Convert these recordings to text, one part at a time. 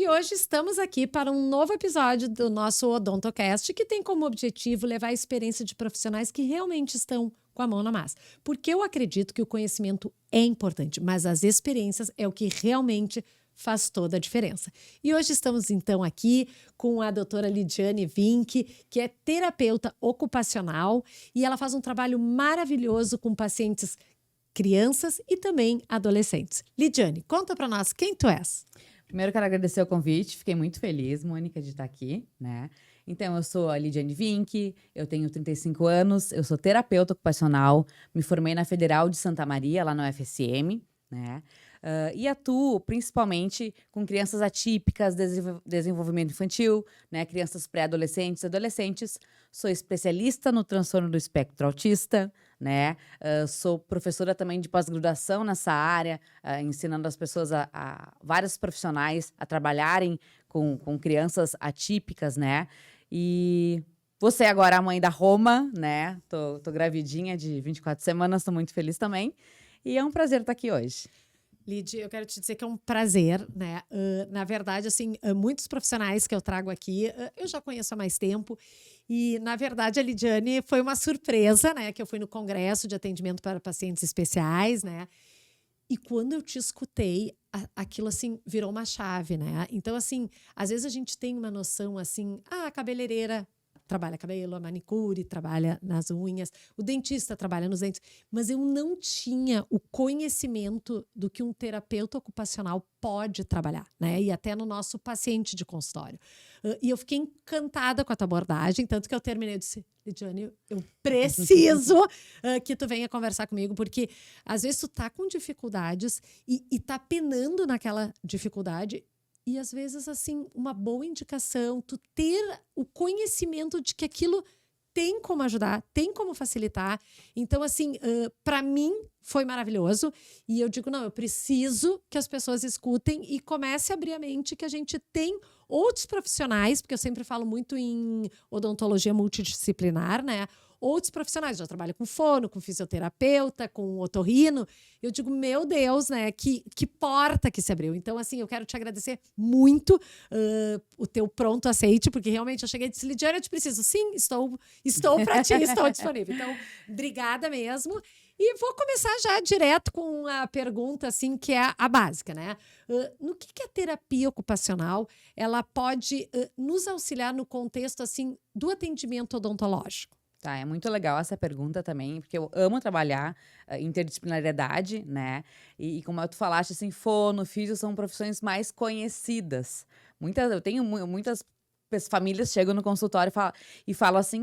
E hoje estamos aqui para um novo episódio do nosso Odontocast, que tem como objetivo levar a experiência de profissionais que realmente estão com a mão na massa. Porque eu acredito que o conhecimento é importante, mas as experiências é o que realmente faz toda a diferença. E hoje estamos então aqui com a doutora Lidiane Vinck, que é terapeuta ocupacional, e ela faz um trabalho maravilhoso com pacientes crianças e também adolescentes. Lidiane, conta para nós quem tu és. Primeiro, quero agradecer o convite, fiquei muito feliz, Mônica, de estar aqui, né? Então, eu sou a Lidiane Vinck, eu tenho 35 anos, eu sou terapeuta ocupacional, me formei na Federal de Santa Maria, lá na UFSM, né? E atuo principalmente com crianças atípicas, desenvolvimento infantil, né? Crianças pré-adolescentes, adolescentes. Sou especialista no transtorno do espectro autista, né? Sou professora também de pós-graduação nessa área, ensinando as pessoas, vários profissionais a trabalharem com crianças atípicas, né? E você agora é a mãe da Roma, né? Tô gravidinha de 24 semanas, tô muito feliz também. E é um prazer estar aqui hoje. Lid, eu quero te dizer que é um prazer, né? Na verdade, assim, muitos profissionais que eu trago aqui, eu já conheço há mais tempo. E, na verdade, a Lidiane foi uma surpresa, né? Que eu fui no congresso de atendimento para pacientes especiais, né? E quando eu te escutei, aquilo, assim, virou uma chave, né? Então, assim, às vezes a gente tem uma noção, assim, a cabeleireira trabalha cabelo, a manicure trabalha nas unhas, o dentista trabalha nos dentes, mas eu não tinha o conhecimento do que um terapeuta ocupacional pode trabalhar, né? E até no nosso paciente de consultório. E eu fiquei encantada com a tua abordagem, tanto que eu terminei e disse, Lidiane, eu preciso que tu venha conversar comigo, porque às vezes tu tá com dificuldades e tá penando naquela dificuldade. E, às vezes, assim, uma boa indicação, tu ter o conhecimento de que aquilo tem como ajudar, tem como facilitar. Então, assim, para mim foi maravilhoso. E eu digo, não, eu preciso que as pessoas escutem e comece a abrir a mente que a gente tem outros profissionais, porque eu sempre falo muito em odontologia multidisciplinar, né? Outros profissionais, já trabalho com fono, com fisioterapeuta, com otorrino. Eu digo, meu Deus, né? Que porta que se abriu. Então, assim, eu quero te agradecer muito o teu pronto aceite, porque realmente eu cheguei e disse, Lidiane, eu te preciso. Sim, estou para ti, estou disponível. Então, obrigada mesmo. E vou começar já direto com a pergunta, assim, que é a básica, né? No que a terapia ocupacional ela pode nos auxiliar no contexto, assim, do atendimento odontológico? Tá, é muito legal essa pergunta também, porque eu amo trabalhar interdisciplinariedade, né? E como tu falaste, assim, fono, físio são profissões mais conhecidas. Eu tenho muitas famílias chegam no consultório e falam assim: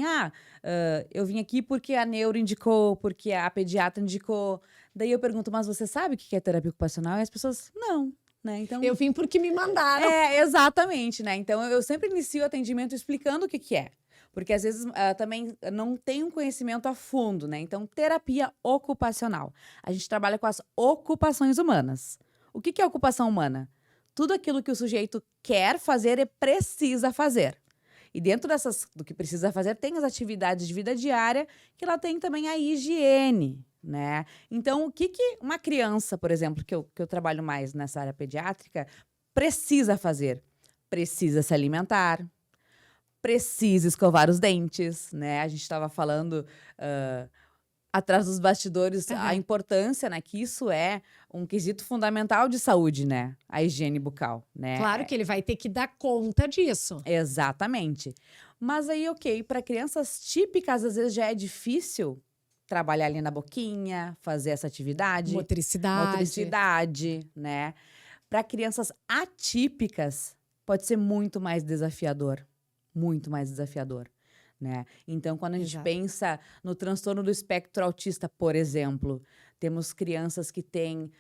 eu vim aqui porque a neuro indicou, porque a pediatra indicou. Daí eu pergunto, mas você sabe o que é terapia ocupacional? E as pessoas, não. Né? Então, eu vim porque me mandaram. Exatamente, né? Então eu sempre inicio o atendimento explicando o que é. Porque às vezes também não tem um conhecimento a fundo, né? Então, terapia ocupacional. A gente trabalha com as ocupações humanas. O que é ocupação humana? Tudo aquilo que o sujeito quer fazer e precisa fazer. E dentro do que precisa fazer, tem as atividades de vida diária, que ela tem também a higiene, né? Então, o que uma criança, por exemplo, que eu trabalho mais nessa área pediátrica, precisa fazer? Precisa se alimentar, precisa escovar os dentes, né? A gente estava falando atrás dos bastidores a importância, né? Que isso é um quesito fundamental de saúde, né? A higiene bucal, né? Claro que ele vai ter que dar conta disso. Exatamente. Mas aí, ok, para crianças típicas, às vezes já é difícil trabalhar ali na boquinha, fazer essa atividade. Motricidade, né? Para crianças atípicas, pode ser muito mais desafiador. Muito mais desafiador, né? Então, quando a gente pensa no transtorno do espectro autista, por exemplo, temos crianças que têm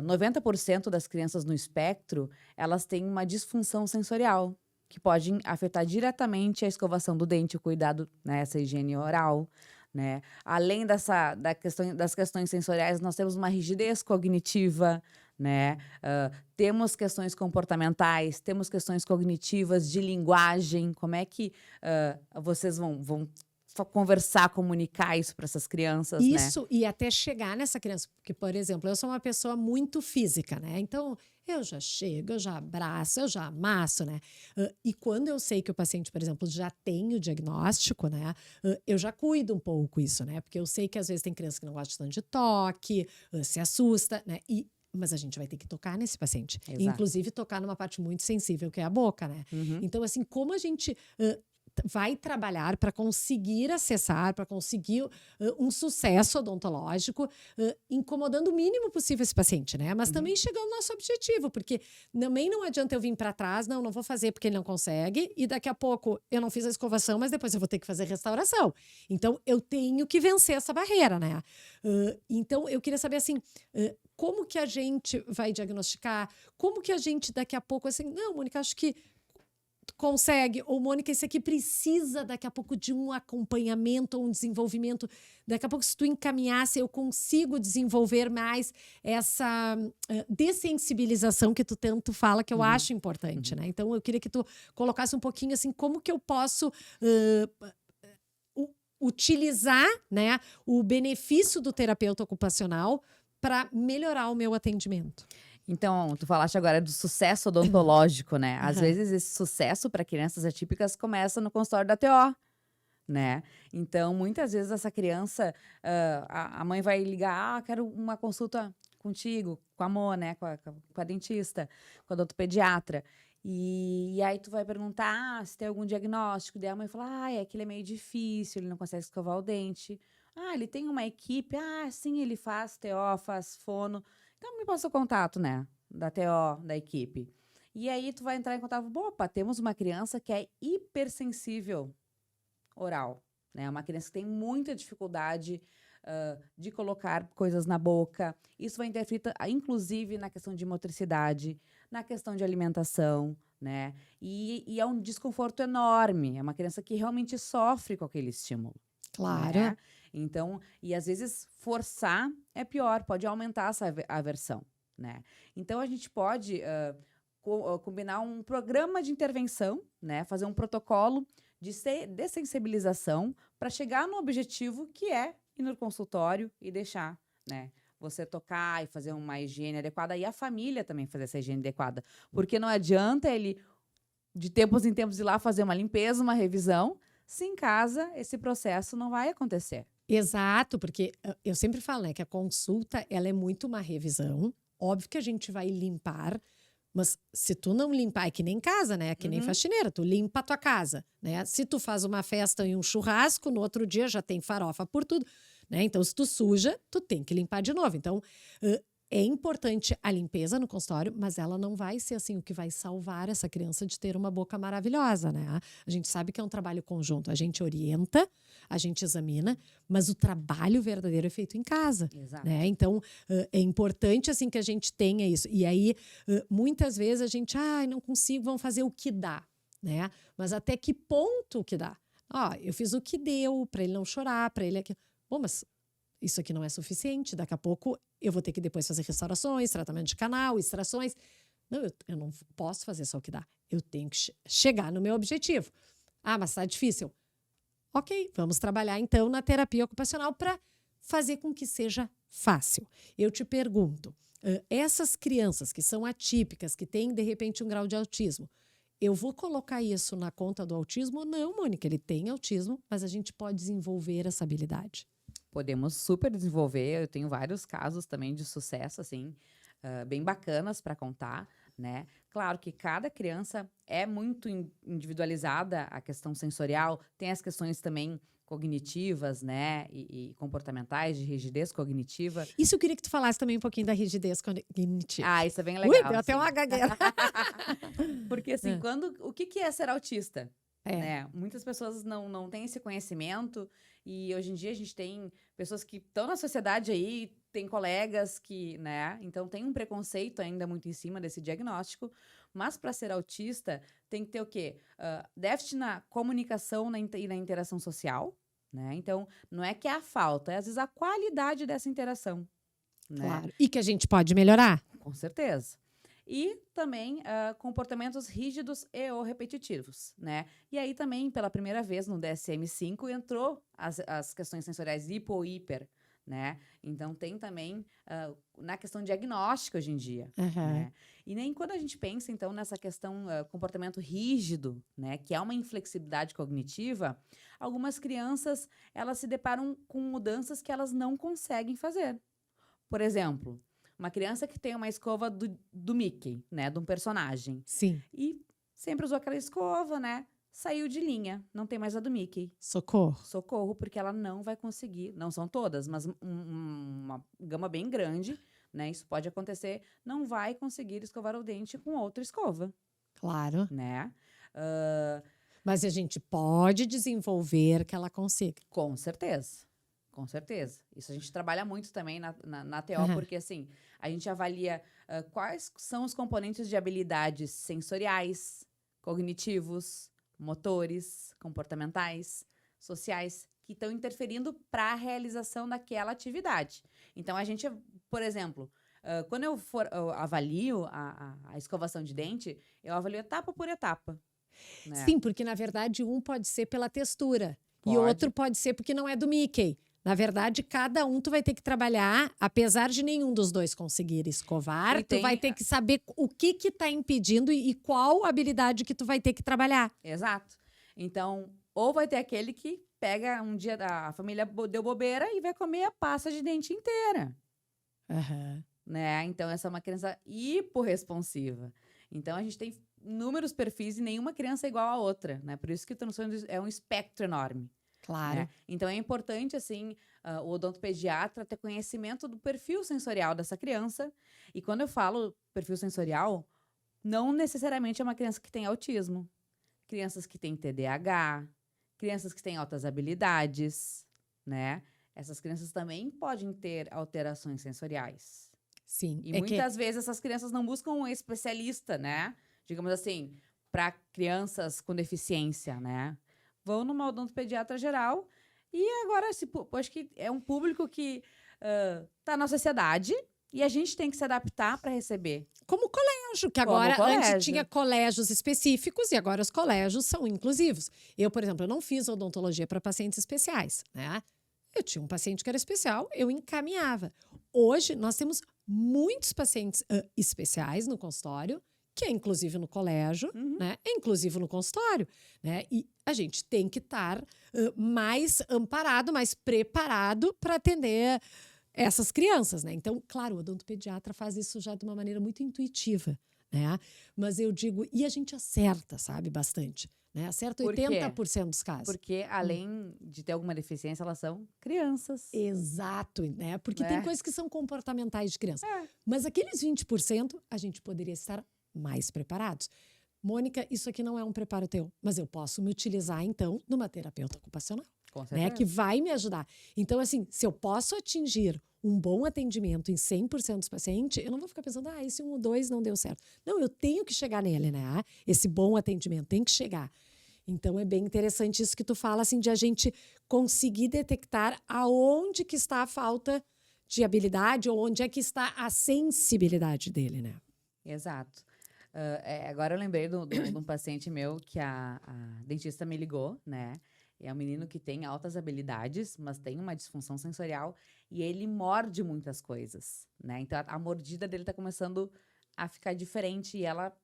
90% das crianças no espectro, elas têm uma disfunção sensorial, que pode afetar diretamente a escovação do dente, o cuidado, né, essa higiene oral, né? Além das questões sensoriais, nós temos uma rigidez cognitiva, né? Temos questões comportamentais, temos questões cognitivas de linguagem. Como é que vocês vão conversar, comunicar isso para essas crianças, né? Isso, e até chegar nessa criança. Porque, por exemplo, eu sou uma pessoa muito física, né? Então, eu já chego, eu já abraço, eu já amasso, né? E quando eu sei que o paciente, por exemplo, já tem o diagnóstico, né? Eu já cuido um pouco isso, né? Porque eu sei que às vezes tem criança que não gosta tanto de toque, se assusta, né? Mas a gente vai ter que tocar nesse paciente. Exato. Inclusive, tocar numa parte muito sensível, que é a boca, né? Então, assim, como a gente vai trabalhar para conseguir acessar, para conseguir um sucesso odontológico, incomodando o mínimo possível esse paciente, né? Mas também chegando ao nosso objetivo, porque também não adianta eu vir para trás, não vou fazer porque ele não consegue, e daqui a pouco eu não fiz a escovação, mas depois eu vou ter que fazer restauração. Então, eu tenho que vencer essa barreira, né? Então, eu queria saber, assim, como que a gente vai diagnosticar? Como que a gente, daqui a pouco, assim, não, Mônica, acho que consegue, ou Mônica, esse aqui precisa daqui a pouco de um acompanhamento ou um desenvolvimento. Daqui a pouco, se tu encaminhasse, eu consigo desenvolver mais essa dessensibilização que tu tanto fala, que eu acho importante, né? Então, eu queria que tu colocasse um pouquinho assim, como que eu posso utilizar, né, o benefício do terapeuta ocupacional para melhorar o meu atendimento. Então, tu falaste agora do sucesso odontológico, né? Às vezes esse sucesso para crianças atípicas começa no consultório da TO, né? Então, muitas vezes essa criança, a mãe vai ligar, quero uma consulta contigo, com a Mo, né? Com a dentista, com a odontopediatra. E aí tu vai perguntar se tem algum diagnóstico. Daí a mãe fala, é que ele é meio difícil, ele não consegue escovar o dente. Ele tem uma equipe, sim, ele faz TO, faz fono. Então, me passa o contato, né, da TO, da equipe. E aí, tu vai entrar em contato, opa, temos uma criança que é hipersensível oral, né? Uma criança que tem muita dificuldade de colocar coisas na boca. Isso vai interferir, inclusive, na questão de motricidade, na questão de alimentação, né? E é um desconforto enorme. É uma criança que realmente sofre com aquele estímulo. Claro. Né? Então, e às vezes forçar é pior, pode aumentar essa aversão, né? Então, a gente pode combinar um programa de intervenção, né? Fazer um protocolo de dessensibilização para chegar no objetivo que é ir no consultório e deixar, né? Você tocar e fazer uma higiene adequada e a família também fazer essa higiene adequada. Porque não adianta ele, de tempos em tempos, ir lá fazer uma limpeza, uma revisão, se em casa esse processo não vai acontecer. Exato, porque eu sempre falo, né, que a consulta, ela é muito uma revisão. Óbvio que a gente vai limpar, mas se tu não limpar, é que nem casa, né? É que nem faxineira, tu limpa a tua casa, né? Se tu faz uma festa e um churrasco, no outro dia já tem farofa por tudo, né? Então, se tu suja, tu tem que limpar de novo. Então, é importante a limpeza no consultório, mas ela não vai ser assim o que vai salvar essa criança de ter uma boca maravilhosa, né? A gente sabe que é um trabalho conjunto. A gente orienta, a gente examina, mas o trabalho verdadeiro é feito em casa. Exato. Né? Então, é importante assim que a gente tenha isso. E aí, muitas vezes a gente, não consigo, vamos fazer o que dá, né? Mas até que ponto que dá? Eu fiz o que deu para ele não chorar, para ele... Bom, mas isso aqui não é suficiente. Daqui a pouco eu vou ter que depois fazer restaurações, tratamento de canal, extrações. Não, eu não posso fazer só o que dá. Eu tenho que chegar no meu objetivo. Mas tá difícil. Ok, vamos trabalhar então na terapia ocupacional para fazer com que seja fácil. Eu te pergunto, essas crianças que são atípicas, que têm de repente um grau de autismo, eu vou colocar isso na conta do autismo ou não, Mônica? Ele tem autismo, mas a gente pode desenvolver essa habilidade. Podemos super desenvolver. Eu tenho vários casos também de sucesso, assim, bem bacanas para contar, né? Claro que cada criança é muito individualizada, a questão sensorial, tem as questões também cognitivas, né? E comportamentais, de rigidez cognitiva. Isso eu queria que tu falasse também um pouquinho da rigidez cognitiva. Isso é bem legal. Deu até uma gagueira. Porque, assim, o que é ser autista? Né? Muitas pessoas não têm esse conhecimento e hoje em dia a gente tem pessoas que estão na sociedade aí, tem colegas que, né? Então tem um preconceito ainda muito em cima desse diagnóstico, mas para ser autista tem que ter o quê? Déficit na comunicação e na interação social, né? Então não é que é a falta, é às vezes a qualidade dessa interação. Né? Claro. E que a gente pode melhorar. Com certeza. E também comportamentos rígidos e ou repetitivos, né? E aí também, pela primeira vez no DSM-5, entrou as questões sensoriais hipo ou hiper, né? Então tem também na questão diagnóstica hoje em dia, né? E nem quando a gente pensa, então, nessa questão comportamento rígido, né? Que é uma inflexibilidade cognitiva, algumas crianças, elas se deparam com mudanças que elas não conseguem fazer. Por exemplo, uma criança que tem uma escova do Mickey, né? De um personagem. Sim. E sempre usou aquela escova, né? Saiu de linha, não tem mais a do Mickey. Socorro. Socorro, porque ela não vai conseguir, não são todas, mas uma gama bem grande, né? Isso pode acontecer, não vai conseguir escovar o dente com outra escova, Claro. né? Mas a gente pode desenvolver que ela consiga. Com certeza. Com certeza. Isso a gente trabalha muito também na TO, porque assim, a gente avalia quais são os componentes de habilidades sensoriais, cognitivos, motores, comportamentais, sociais, que estão interferindo para a realização daquela atividade. Então, a gente, por exemplo, quando eu avalio a escovação de dente, eu avalio etapa por etapa. Né? Sim, porque na verdade um pode ser pela textura e Pode. outro pode ser porque não é do Mickey. Na verdade, cada um tu vai ter que trabalhar, apesar de nenhum dos dois conseguir escovar, tu vai ter que saber o que tá impedindo e qual habilidade que tu vai ter que trabalhar. Exato. Então, ou vai ter aquele que pega um dia, a família deu bobeira e vai comer a pasta de dente inteira. Né? Então, essa é uma criança hiporresponsiva. Então, a gente tem inúmeros perfis e nenhuma criança é igual a outra, né? Por isso que o transtorno é um espectro enorme. Claro. Né? Então, é importante, assim, o odontopediatra ter conhecimento do perfil sensorial dessa criança. E quando eu falo perfil sensorial, não necessariamente é uma criança que tem autismo. Crianças que têm TDAH, crianças que têm altas habilidades, né? Essas crianças também podem ter alterações sensoriais. Sim. E muitas vezes essas crianças não buscam um especialista, né? Digamos assim, para crianças com deficiência, né? Vão numa odontopediatra geral e agora, acho que é um público que está na sociedade e a gente tem que se adaptar para receber. Como colégio, que agora antes tinha colégios específicos e agora os colégios são inclusivos. Eu, por exemplo, eu não fiz odontologia para pacientes especiais, né? Eu tinha um paciente que era especial, eu encaminhava. Hoje, nós temos muitos pacientes especiais no consultório, que é inclusive no colégio, né? É inclusive no consultório, né? E a gente tem que estar mais amparado, mais preparado para atender essas crianças, né? Então, claro, o odontopediatra faz isso já de uma maneira muito intuitiva, né? Mas eu digo, e a gente acerta, sabe, bastante, né? Acerta 80% dos casos. Porque além de ter alguma deficiência, elas são crianças. Exato, né? Porque tem coisas que são comportamentais de criança. Mas aqueles 20%, a gente poderia estar mais preparados. Mônica, isso aqui não é um preparo teu, mas eu posso me utilizar, então, de uma terapeuta ocupacional, né, que vai me ajudar. Então, assim, se eu posso atingir um bom atendimento em 100% dos pacientes, eu não vou ficar pensando, esse 1 ou 2 não deu certo. Não, eu tenho que chegar nele, né? Esse bom atendimento tem que chegar. Então, é bem interessante isso que tu fala, assim, de a gente conseguir detectar aonde que está a falta de habilidade ou onde é que está a sensibilidade dele, né? Exato. Agora eu lembrei de um paciente meu que a dentista me ligou, né? É um menino que tem altas habilidades, mas tem uma disfunção sensorial e ele morde muitas coisas, né? Então, a mordida dele tá começando a ficar diferente e ela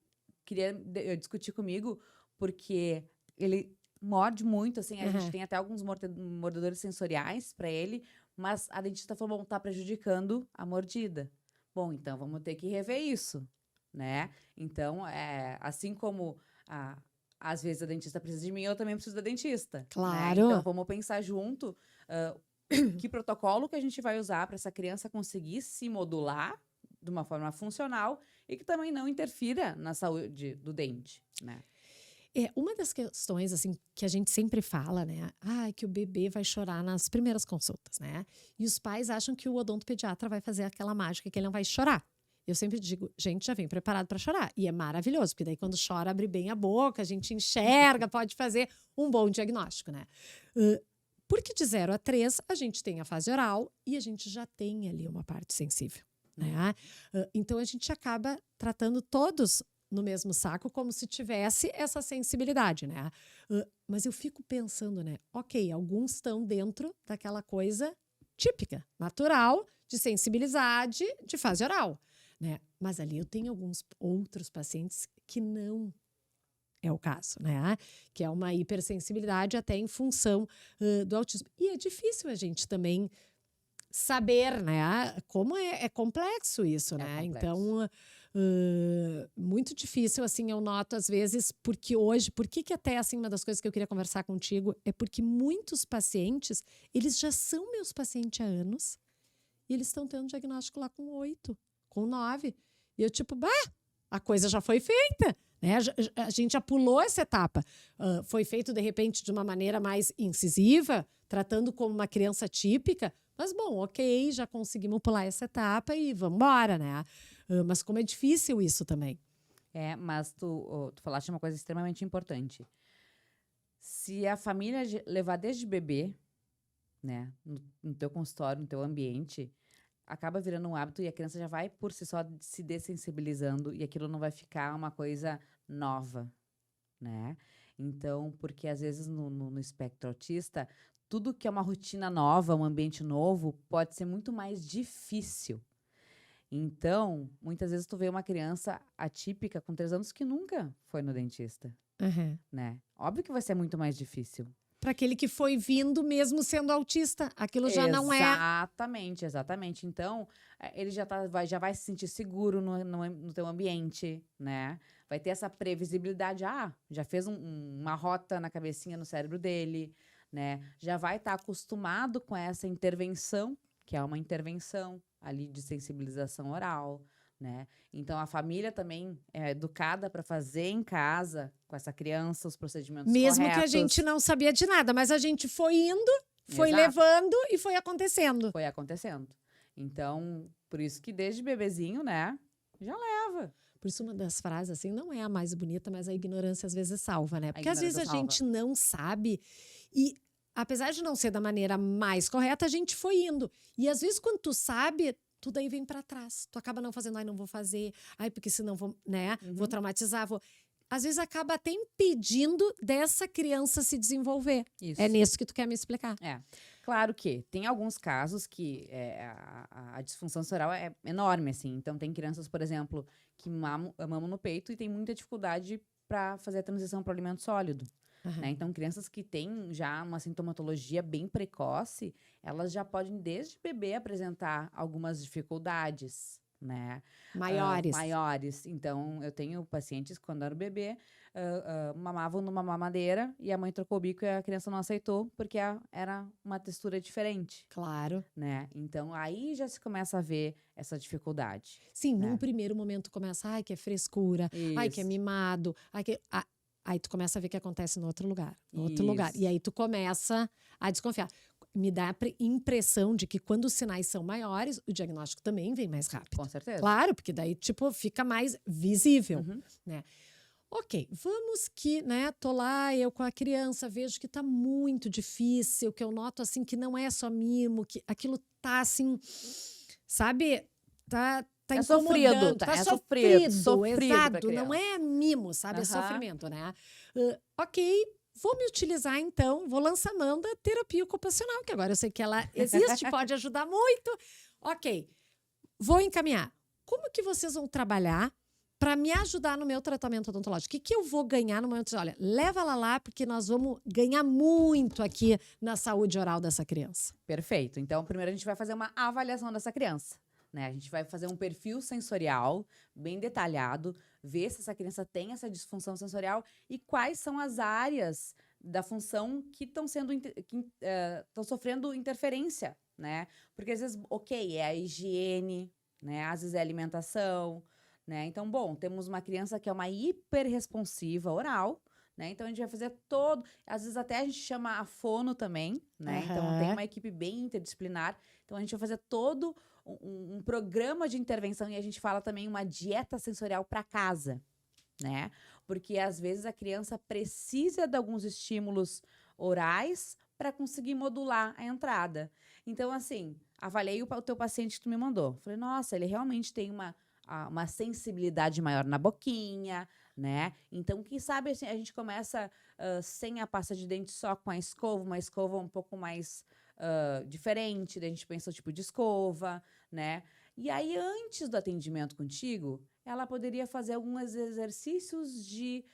queria discutir comigo porque ele morde muito, assim, a gente tem até alguns mordedores sensoriais para ele, mas a dentista falou, bom, tá prejudicando a mordida. Bom, então vamos ter que rever isso, né? Então, assim como às vezes a dentista precisa de mim, eu também preciso da dentista. Claro. Né? Então, vamos pensar junto que protocolo que a gente vai usar para essa criança conseguir se modular de uma forma funcional e que também não interfira na saúde do dente, né? Uma das questões, assim, que a gente sempre fala, né? Que o bebê vai chorar nas primeiras consultas, né? E os pais acham que o odontopediatra vai fazer aquela mágica que ele não vai chorar. Eu sempre digo, gente, já vem preparado para chorar. E é maravilhoso, porque daí quando chora, abre bem a boca, a gente enxerga, pode fazer um bom diagnóstico, né? Porque de 0 a 3, a gente tem a fase oral e a gente já tem ali uma parte sensível, né? Então, a gente acaba tratando todos no mesmo saco, como se tivesse essa sensibilidade, né? Mas eu fico pensando, né? Ok, alguns estão dentro daquela coisa típica, natural, de sensibilidade, de fase oral, né? Mas ali eu tenho alguns outros pacientes que não é o caso, né? Que é uma hipersensibilidade até em função do autismo. E é difícil a gente também saber, né? Como é complexo isso, né? complexo. Então, muito difícil, assim, eu noto às vezes, porque hoje, por que até, assim, uma das coisas que eu queria conversar contigo é porque muitos pacientes, eles já são meus pacientes há anos e eles estão tendo diagnóstico lá com 8, com 9. E eu tipo, bah, a coisa já foi feita, né? A gente já pulou essa etapa. Foi feito, de repente, de uma maneira mais incisiva, tratando como uma criança típica, mas bom, ok, já conseguimos pular essa etapa e vamos embora, né? Mas como é difícil isso também. Mas tu falaste uma coisa extremamente importante. Se a família levar desde bebê, né, no teu consultório, no teu ambiente, acaba virando um hábito e a criança já vai por si só se dessensibilizando e aquilo não vai ficar uma coisa nova, né? Então, porque às vezes no espectro autista, tudo que é uma rotina nova, um ambiente novo, pode ser muito mais difícil. Então, muitas vezes tu vê uma criança atípica com 3 anos que nunca foi no dentista, né? Óbvio que vai ser muito mais difícil. Para aquele que foi vindo mesmo sendo autista, aquilo já não é. Exatamente, exatamente. Então, ele já vai se sentir seguro no teu ambiente, né? Vai ter essa previsibilidade. Já fez uma rota na cabecinha, no cérebro dele, né? Já vai estar acostumado com essa intervenção, que é uma intervenção ali de sensibilização oral, né? Então, a família também é educada para fazer em casa, com essa criança, os procedimentos Mesmo corretos. que a gente não sabia de nada, mas a gente foi indo, foi Exato. levando e foi acontecendo. Foi acontecendo. Então, por isso que desde bebezinho, né, já leva. Por isso, uma das frases, assim, não é a mais bonita, mas a ignorância às vezes salva, né? Porque às vezes ignorância a gente não sabe e, apesar de não ser da maneira mais correta, a gente foi indo. E às vezes, quando tu sabe, tudo aí vem para trás. Tu acaba não fazendo, não vou fazer, porque senão vou, né, vou traumatizar, vou... Às vezes acaba até impedindo dessa criança se desenvolver. Isso. É nisso que tu quer me explicar. Claro que tem alguns casos que a disfunção sensorial é enorme, assim. Então, tem crianças, por exemplo, que mamam no peito e tem muita dificuldade para fazer a transição para o alimento sólido. Né? Então, crianças que têm já uma sintomatologia bem precoce, elas já podem, desde bebê, apresentar algumas dificuldades, né? Maiores. Então, eu tenho pacientes que, quando era bebê, mamavam numa mamadeira e a mãe trocou o bico e a criança não aceitou porque era uma textura diferente. Claro. Né? Então, aí já se começa a ver essa dificuldade. Sim, né? num primeiro momento começa, que é frescura, que é mimado, aí tu começa a ver que acontece no outro lugar, E aí tu começa a desconfiar. Me dá a impressão de que quando os sinais são maiores, o diagnóstico também vem mais rápido. Com certeza. Claro, porque daí, fica mais visível, né? Ok, vamos que, né, tô lá, eu com a criança, vejo que tá muito difícil, que eu noto, assim, que não é só mimo, que aquilo tá, assim, sabe, tá incomodando, tá sofrido, exato, não é mimo, sabe, é sofrimento, né? Ok, vou me utilizar, então, vou lançar mão da terapia ocupacional, que agora eu sei que ela existe, pode ajudar muito. Ok, vou encaminhar. Como que vocês vão trabalhar para me ajudar no meu tratamento odontológico? O que eu vou ganhar no momento de, olha, leva ela lá, porque nós vamos ganhar muito aqui na saúde oral dessa criança. Perfeito. Então, primeiro a gente vai fazer uma avaliação dessa criança. Né? A gente vai fazer um perfil sensorial bem detalhado, ver se essa criança tem essa disfunção sensorial e quais são as áreas da função que estão sofrendo interferência, né? Porque às vezes, é a higiene, né? Às vezes é a alimentação, né? Então, temos uma criança que é uma hiperresponsiva oral, né? Então, a gente vai fazer às vezes até a gente chama a fono também, né? Então, tem uma equipe bem interdisciplinar. Então, a gente vai fazer todo um programa de intervenção e a gente fala também uma dieta sensorial para casa, né? Porque, às vezes, a criança precisa de alguns estímulos orais para conseguir modular a entrada. Então, assim, avaliei o teu paciente que tu me mandou. Falei, nossa, ele realmente tem uma sensibilidade maior na boquinha, né? Então, quem sabe assim, a gente começa sem a pasta de dente, só com a escova, uma escova um pouco mais diferente, daí a gente pensa o tipo de escova, né? E aí, antes do atendimento contigo, ela poderia fazer alguns exercícios de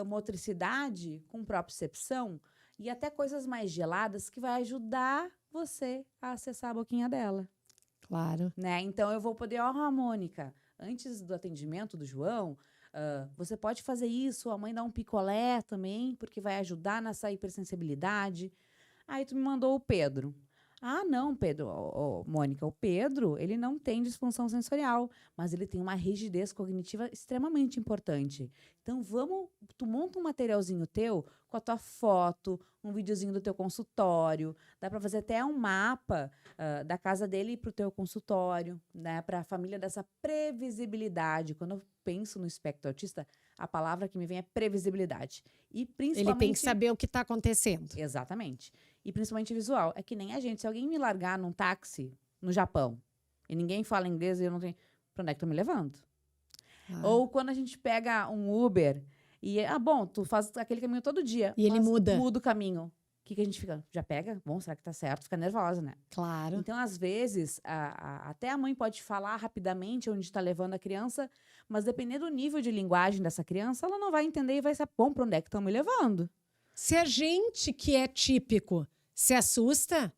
motricidade com propriocepção e até coisas mais geladas que vai ajudar você a acessar a boquinha dela. Claro. Né? Então, eu vou poder, Mônica, antes do atendimento do João, você pode fazer isso, a mãe dá um picolé também, porque vai ajudar nessa hipersensibilidade. Aí tu me mandou o Pedro. Ah, não, Pedro, Mônica, o Pedro, ele não tem disfunção sensorial, mas ele tem uma rigidez cognitiva extremamente importante. Então, tu monta um materialzinho teu com a tua foto, um videozinho do teu consultório, dá para fazer até um mapa da casa dele para o teu consultório, né, para a família dessa previsibilidade. Quando eu penso no espectro autista, a palavra que me vem é previsibilidade. E principalmente... Ele tem que saber o que está acontecendo. Exatamente. E principalmente visual. É que nem a gente. Se alguém me largar num táxi no Japão e ninguém fala inglês e eu não tenho... Pra onde é que tô me levando? Ou quando a gente pega um Uber e... bom, tu faz aquele caminho todo dia. E ele muda. Muda o caminho. O que a gente fica? Já pega? Bom, será que tá certo? Fica nervosa, né? Claro. Então, às vezes, até a mãe pode falar rapidamente onde está levando a criança, mas dependendo do nível de linguagem dessa criança, ela não vai entender e vai ser, bom, pra onde é que estão me levando? Se a gente que é típico se assusta,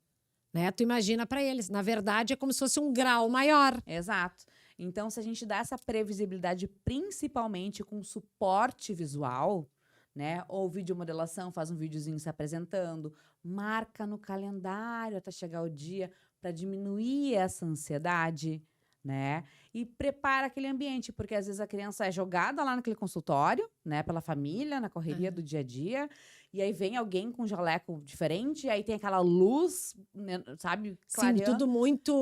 né? Tu imagina para eles. Na verdade, é como se fosse um grau maior. Exato. Então, se a gente dá essa previsibilidade, principalmente com suporte visual, né? Ou videomodelação, faz um videozinho se apresentando, marca no calendário até chegar o dia para diminuir essa ansiedade, né? E prepara aquele ambiente, porque às vezes a criança é jogada lá naquele consultório, né? Pela família, na correria do dia a dia, e aí vem alguém com um jaleco diferente, e aí tem aquela luz, né, sabe? Sim, tudo muito...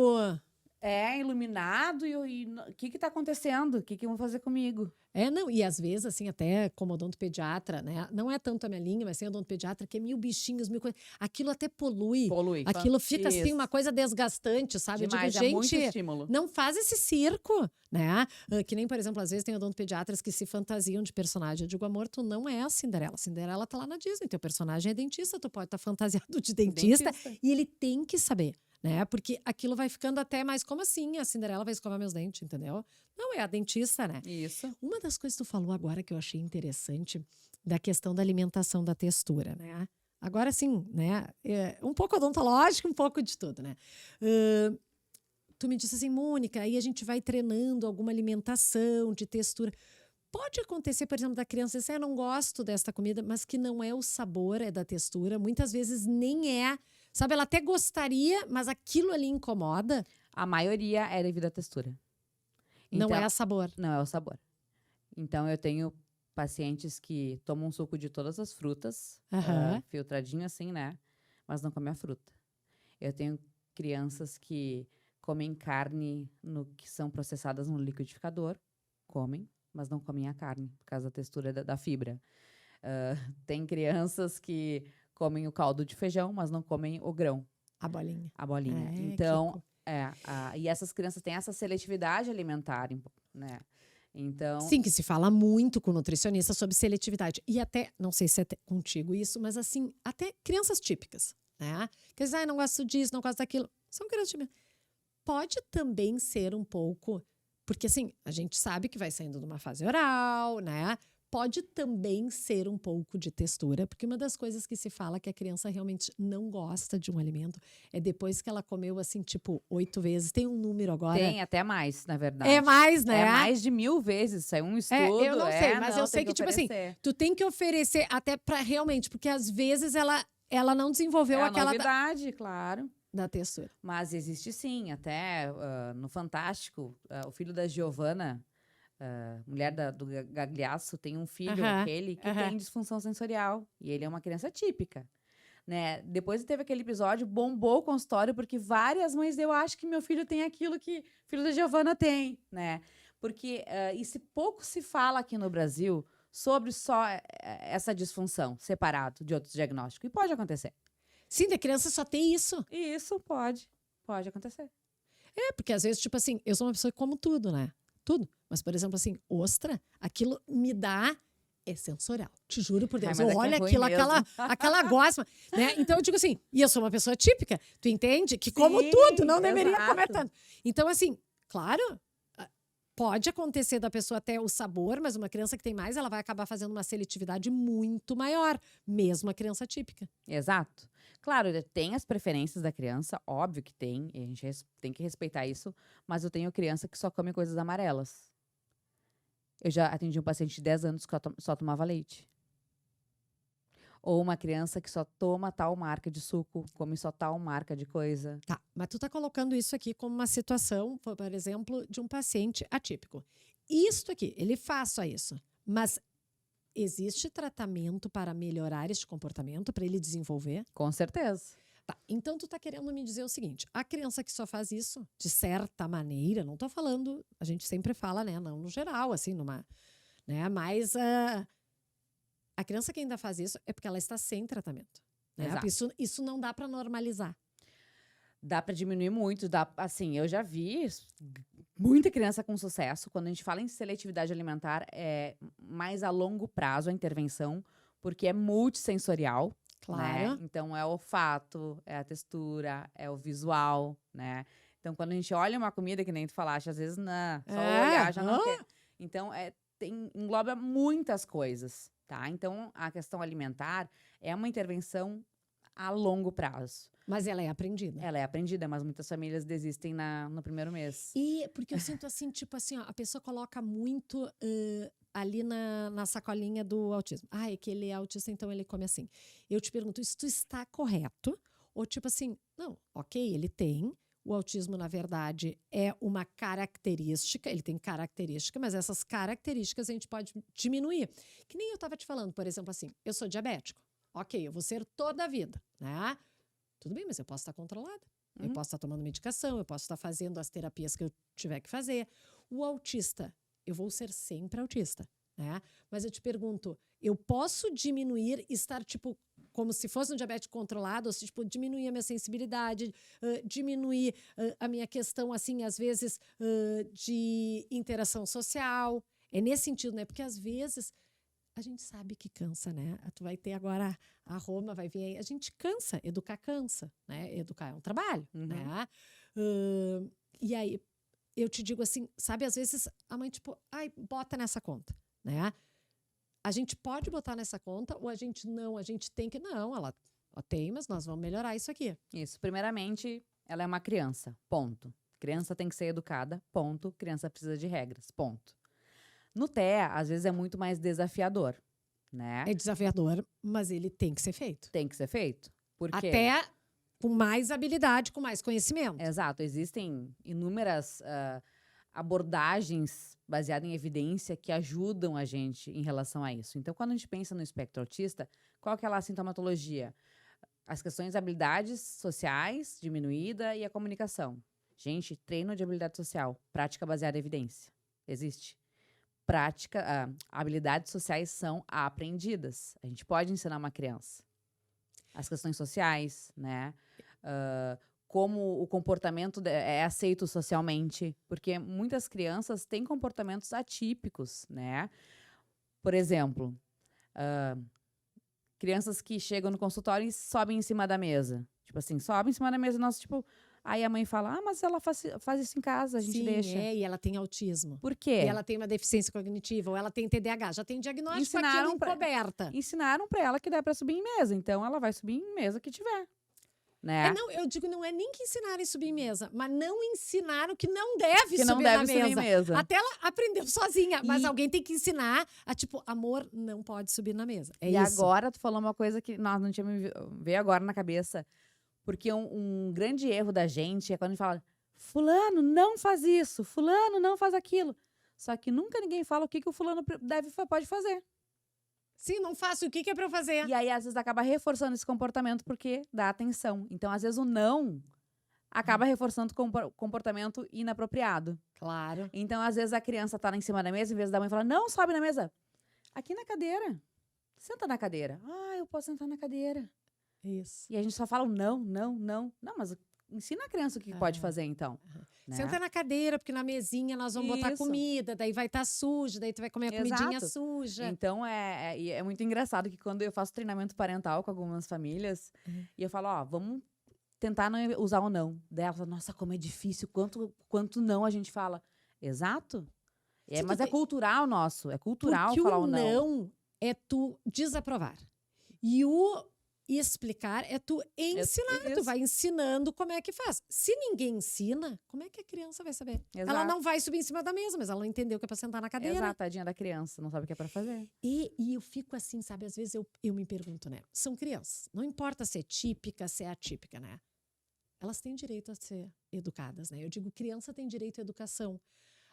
iluminado, e o que tá acontecendo? O que vão fazer comigo? Não, e às vezes, assim, até como odontopediatra, né? Não é tanto a minha linha, mas tem odontopediatra que é 1000 bichinhos, 1000 coisas. Aquilo até polui. Aquilo fica, assim, uma coisa desgastante, sabe? Demais, Eu digo, muito gente, estímulo. não faz esse circo, né? Que nem, por exemplo, às vezes tem odontopediatras que se fantasiam de personagem. Eu digo, amor, tu não é a Cinderela. A Cinderela tá lá na Disney, teu personagem é dentista, tu pode estar fantasiado de dentista. E ele tem que saber. Né? Porque aquilo vai ficando até mais como assim? A Cinderela vai escovar meus dentes, entendeu? Não, é a dentista, né? Isso. Uma das coisas que tu falou agora que eu achei interessante da questão da alimentação, da textura, né? Agora sim, né? Um pouco odontológico, um pouco de tudo, né? Tu me disse assim, Mônica, aí a gente vai treinando alguma alimentação de textura. Pode acontecer, por exemplo, da criança dizer, eu não gosto desta comida, mas que não é o sabor, é da textura. Muitas vezes nem é... Sabe, ela até gostaria, mas aquilo ali incomoda. A maioria é devido à textura. Então, não é o sabor. Não é o sabor. Então, eu tenho pacientes que tomam suco de todas as frutas, filtradinho assim, né? Mas não comem a fruta. Eu tenho crianças que comem carne que são processadas no liquidificador, comem, mas não comem a carne, por causa da textura da fibra. Tem crianças que comem o caldo de feijão, mas não comem o grão. A bolinha. A bolinha. Então, e essas crianças têm essa seletividade alimentar, né? Então... Sim, que se fala muito com nutricionista sobre seletividade. E até, não sei se é contigo isso, mas assim, até crianças típicas, né? Que dizem, não gosto disso, não gosto daquilo. São crianças típicas. Pode também ser um pouco... Porque assim, a gente sabe que vai saindo de uma fase oral, né? Pode também ser um pouco de textura, porque uma das coisas que se fala que a criança realmente não gosta de um alimento é depois que ela comeu, assim, tipo, 8 vezes. Tem um número agora? Tem, até mais, na verdade. É mais, né? É mais de 1000 vezes. Saiu um estudo. Eu não sei, mas eu sei que, tipo assim, tu tem que oferecer até pra realmente, porque às vezes ela não desenvolveu aquela... novidade, claro. Da textura. Mas existe sim, até no Fantástico, o filho da Giovanna, mulher do Gagliasso, tem um filho, aquele, que tem disfunção sensorial. E ele é uma criança típica. Né? Depois teve aquele episódio, bombou o consultório, porque várias mães, eu acho que meu filho tem aquilo que o filho da Giovanna tem, né? Porque pouco se fala aqui no Brasil sobre só essa disfunção, separado de outros diagnósticos. E pode acontecer. Sim, da criança só tem isso. Isso pode. Pode acontecer. É, porque às vezes, tipo assim, eu sou uma pessoa que como tudo, né? Tudo. Mas, por exemplo, assim, ostra, aquilo me dá... É sensorial. Te juro por Deus. Ai, mas Eu é que é olho ruim aquilo, mesmo. aquela gosma, né? Então eu digo assim, e eu sou uma pessoa típica, tu entende? Que como Sim, tudo, não deveria exato. comer tanto. Então, assim, claro, pode acontecer da pessoa até o sabor, mas uma criança que tem mais, ela vai acabar fazendo uma seletividade muito maior, mesmo a criança típica. Exato. Claro, tem as preferências da criança, óbvio que tem, e a gente tem que respeitar isso, mas eu tenho criança que só come coisas amarelas. Eu já atendi um paciente de 10 anos que só tomava leite. Ou uma criança que só toma tal marca de suco, come só tal marca de coisa. Tá, mas tu tá colocando isso aqui como uma situação, por exemplo, de um paciente atípico. Isto aqui, ele faz só isso, mas existe tratamento para melhorar este comportamento, para ele desenvolver? Com certeza. Tá, então tu tá querendo me dizer o seguinte, a criança que só faz isso, de certa maneira, não tô falando, a gente sempre fala, né, não no geral, assim, numa, né, mas a criança que ainda faz isso é porque ela está sem tratamento, né? Exato. Isso não dá para normalizar. Dá para diminuir muito, assim, eu já vi muita criança com sucesso. Quando a gente fala em seletividade alimentar, é mais a longo prazo a intervenção, porque é multissensorial, Claro. né? Então é o olfato, é a textura, é o visual, né? Então quando a gente olha uma comida, que nem tu falaste, às vezes só olhar já não quer. Então engloba muitas coisas, tá? Então a questão alimentar é uma intervenção a longo prazo. Mas ela é aprendida. Ela é aprendida, mas muitas famílias desistem no primeiro mês. E porque eu sinto assim, tipo assim, ó, a pessoa coloca muito ali na sacolinha do autismo. Ah, é que ele é autista, então ele come assim. Eu te pergunto, isso está correto? Ou tipo assim, não, ok, ele tem. O autismo, na verdade, é uma característica, ele tem característica, mas essas características a gente pode diminuir. Que nem eu estava te falando, por exemplo, assim, eu sou diabético. Ok, eu vou ser toda a vida, né? Tudo bem, mas eu posso estar controlada. Eu posso estar tomando medicação, eu posso estar fazendo as terapias que eu tiver que fazer. O autista, eu vou ser sempre autista, né? Mas eu te pergunto, eu posso diminuir, estar tipo como se fosse um diabetes controlado, ou se tipo diminuir a minha sensibilidade, diminuir a minha questão assim, às vezes de interação social. É nesse sentido, né? Porque às vezes a gente sabe que cansa, né? Tu vai ter agora a Roma, vai vir aí. A gente cansa, educar cansa, né? Educar é um trabalho, né? E aí, eu te digo assim, sabe? Às vezes a mãe, tipo, ai, bota nessa conta, né? A gente pode botar nessa conta ou a gente não? A gente tem que... Não, ela tem, mas nós vamos melhorar isso aqui. Isso. Primeiramente, ela é uma criança, ponto. Criança tem que ser educada, ponto. Criança precisa de regras, ponto. No TEA, às vezes é muito mais desafiador, né? É desafiador, mas ele tem que ser feito. Tem que ser feito. Porque... Até com mais habilidade, com mais conhecimento. Exato. Existem inúmeras abordagens baseadas em evidência que ajudam a gente em relação a isso. Então, quando a gente pensa no espectro autista, qual que é lá a sintomatologia? As questões de habilidades sociais diminuída e a comunicação. Gente, treino de habilidade social, prática baseada em evidência. Existe. Habilidades sociais são aprendidas. A gente pode ensinar uma criança. As questões sociais, né? Como o comportamento é aceito socialmente. Porque muitas crianças têm comportamentos atípicos, né? Por exemplo, crianças que chegam no consultório e sobem em cima da mesa. Tipo assim, sobem em cima da mesa, nós, tipo... Aí a mãe fala, mas ela faz isso em casa, a gente deixa. E ela tem autismo. Por quê? E ela tem uma deficiência cognitiva, ou ela tem TDAH. Já tem diagnóstico Ensinaram aqui encoberta. Ensinaram pra ela que dá pra subir em mesa. Então, ela vai subir em mesa que tiver. Né? Não, eu digo, não é nem que ensinarem a subir em mesa, mas não ensinaram que não deve que não subir deve na subir em mesa. Até ela aprendeu sozinha, mas alguém tem que ensinar a, tipo, amor, não pode subir na mesa. É e isso. Agora, tu falou uma coisa que nós não tínhamos veio agora na cabeça. Porque um grande erro da gente é quando a gente fala, fulano, não faz isso, fulano, não faz aquilo. Só que nunca ninguém fala o que o fulano pode fazer. Sim, não faço, o que é pra eu fazer? E aí, às vezes, acaba reforçando esse comportamento porque dá atenção. Então, às vezes, o não acaba reforçando o comportamento inapropriado. Claro. Então, às vezes, a criança tá lá em cima da mesa, em vez da mãe falar, não, sobe na mesa. Aqui na cadeira. Senta na cadeira. Ah, eu posso sentar na cadeira. Isso. E a gente só fala não, não, não. Não, mas ensina a criança o que pode fazer, então. Né? Senta na cadeira, porque na mesinha nós vamos botar comida, daí vai estar suja, daí tu vai comer a comidinha suja. Então, é muito engraçado que quando eu faço treinamento parental com algumas famílias, e eu falo, ó, vamos tentar não usar o não. Daí ela fala, nossa, como é difícil, quanto não a gente fala. Exato. Mas é cultural nosso, é cultural porque falar o o não. não é tu desaprovar. E o explicar é tu ensinar. Tu vai ensinando como é que faz. Se ninguém ensina, como é que a criança vai saber? Exato. Ela não vai subir em cima da mesa, mas ela não entendeu que é pra sentar na cadeira. Exato, tadinha da criança, não sabe o que é pra fazer. E eu fico assim, sabe? Às vezes eu me pergunto, né? São crianças. Não importa se é típica, se é atípica, né? Elas têm direito a ser educadas, né? Eu digo, criança tem direito à educação.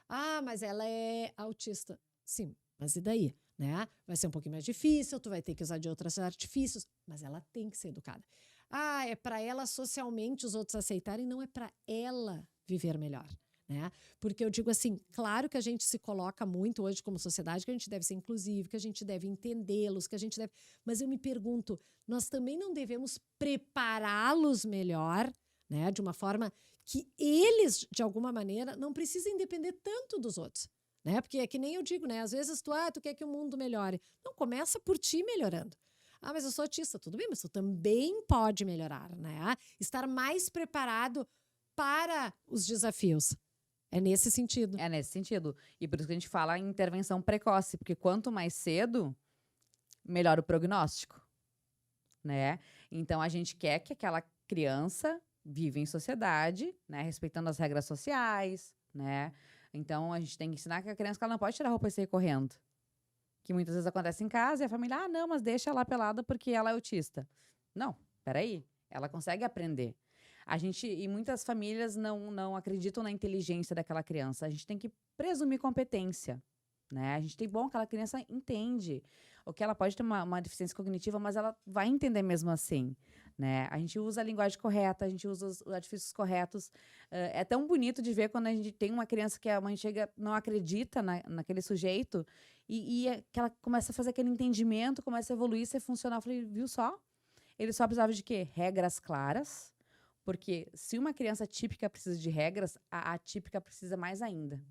Ah, mas ela é autista. Sim, mas e daí? Né? Vai ser um pouquinho mais difícil, tu vai ter que usar de outros artifícios, mas ela tem que ser educada. Ah, é para ela socialmente os outros aceitarem, não é para ela viver melhor. Né? Porque eu digo assim, claro que a gente se coloca muito hoje como sociedade, que a gente deve ser inclusivo, que a gente deve entendê-los, que a gente deve... Mas eu me pergunto, nós também não devemos prepará-los melhor, né? De uma forma que eles, de alguma maneira, não precisem depender tanto dos outros. Né? Porque é que nem eu digo, né? Às vezes tu quer que o mundo melhore. Não, começa por ti melhorando. Ah, mas eu sou autista. Tudo bem, mas tu também pode melhorar, né? Estar mais preparado para os desafios. É nesse sentido. É nesse sentido. E por isso que a gente fala em intervenção precoce, porque quanto mais cedo, melhor o prognóstico, né? Então, a gente quer que aquela criança viva em sociedade, né? Respeitando as regras sociais, né? Então, a gente tem que ensinar que a criança que ela não pode tirar a roupa e sair correndo. Que muitas vezes acontece em casa e a família, não, mas deixa ela pelada porque ela é autista. Não, peraí. Ela consegue aprender. E muitas famílias não acreditam na inteligência daquela criança. A gente tem que presumir competência, né? A gente tem, aquela criança entende. O que ela pode ter uma deficiência cognitiva, mas ela vai entender mesmo assim, né? A gente usa a linguagem correta, a gente usa os artifícios corretos. É tão bonito de ver quando a gente tem uma criança que a mãe chega, não acredita naquele sujeito e que ela começa a fazer aquele entendimento, começa a evoluir, ser funcional. Eu falei, viu só? Ele só precisava de quê? Regras claras, porque se uma criança típica precisa de regras, a atípica precisa mais ainda.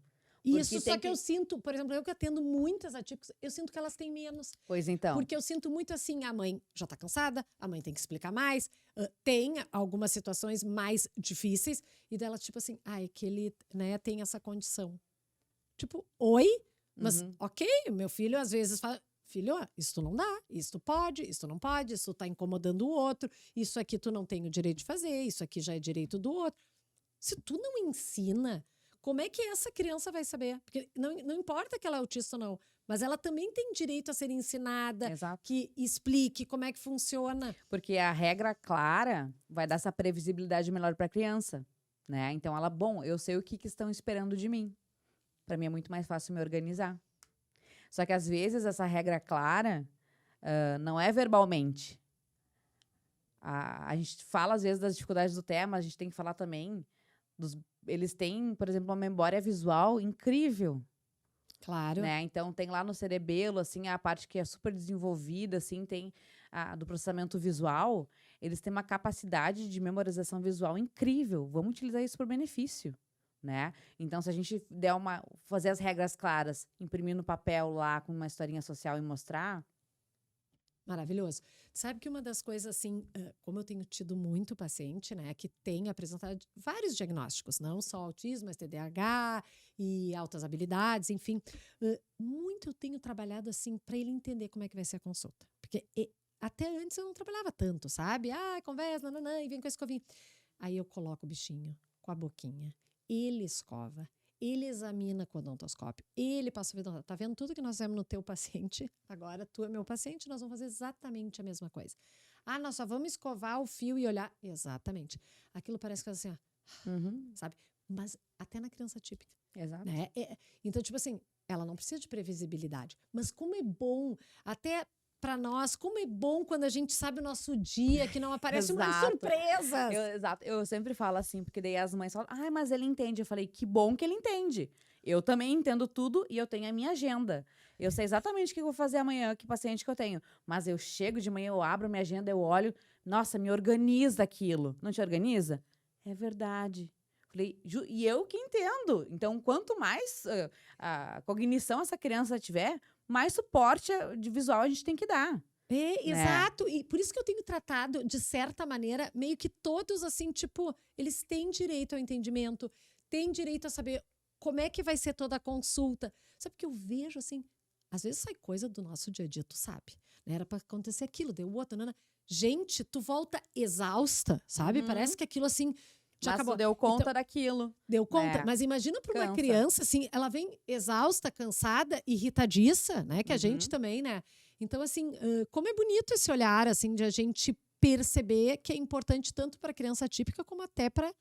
Isso, só que eu sinto, por exemplo, eu que atendo muitas atípicas, eu sinto que elas têm menos. Pois então. Porque eu sinto muito assim, a mãe já tá cansada, a mãe tem que explicar mais, tem algumas situações mais difíceis, e dela, tipo assim, é que ele, né, tem essa condição. Tipo, oi? Mas, ok, meu filho às vezes fala, filho, isso não dá, isso pode, isso não pode, isso tá incomodando o outro, isso aqui tu não tem o direito de fazer, isso aqui já é direito do outro. Se tu não ensina... Como é que essa criança vai saber? Porque não importa que ela é autista ou não, mas ela também tem direito a ser ensinada, Exato. Que explique como é que funciona. Porque a regra clara vai dar essa previsibilidade melhor para a criança, né? Então ela, eu sei o que estão esperando de mim. Para mim é muito mais fácil me organizar. Só que às vezes essa regra clara não é verbalmente. A gente fala às vezes das dificuldades do tema, a gente tem que falar também eles têm, por exemplo, uma memória visual incrível. Claro. Né? Então, tem lá no cerebelo, assim, a parte que é super desenvolvida, assim, tem do processamento visual. Eles têm uma capacidade de memorização visual incrível. Vamos utilizar isso por benefício, né? Então, se a gente fazer as regras claras, imprimir no papel lá com uma historinha social e mostrar... Maravilhoso. Sabe que uma das coisas, assim, como eu tenho tido muito paciente, né, que tem apresentado vários diagnósticos, não só autismo, mas TDAH e altas habilidades, enfim. Muito eu tenho trabalhado, assim, para ele entender como é que vai ser a consulta. Porque até antes eu não trabalhava tanto, sabe? Conversa, nananã, e vem com a escovinha. Aí eu coloco o bichinho com a boquinha. Ele escova. Ele examina com o odontoscópio. Ele passa o vidro. Tá vendo tudo que nós fizemos no teu paciente? Agora tu é meu paciente, nós vamos fazer exatamente a mesma coisa. Nós só vamos escovar o fio e olhar. Exatamente. Aquilo parece que é assim, sabe? Mas até na criança típica. Exato. Né? Então, tipo assim, ela não precisa de previsibilidade. Mas como é bom, até... Para nós, como é bom quando a gente sabe o nosso dia, que não aparece mais surpresas. Exato. Eu sempre falo assim, porque daí as mães falam, mas ele entende. Eu falei, que bom que ele entende. Eu também entendo tudo e eu tenho a minha agenda. Eu sei exatamente o que eu vou fazer amanhã, que paciente que eu tenho. Mas eu chego de manhã, eu abro minha agenda, eu olho, nossa, me organiza aquilo. Não te organiza? É verdade. Falei, e eu que entendo. Então, quanto mais a cognição essa criança tiver, mais suporte de visual a gente tem que dar, É, né? exato. E por isso que eu tenho tratado, de certa maneira, meio que todos, assim, tipo, eles têm direito ao entendimento, têm direito a saber como é que vai ser toda a consulta. Sabe que eu vejo, assim, às vezes sai coisa do nosso dia a dia, tu sabe, né? Era pra acontecer aquilo, deu outro, nana. Gente, tu volta exausta, sabe? Parece Uhum. que aquilo, assim, já Mas tu acabou. deu Então, conta daquilo, deu conta? né? Mas imagina para uma Cansa. criança, assim, ela vem exausta, cansada, irritadiça, né? Que a gente Uhum. também, né? Então, assim, como é bonito esse olhar, assim, de a gente perceber que é importante tanto para criança típica como até para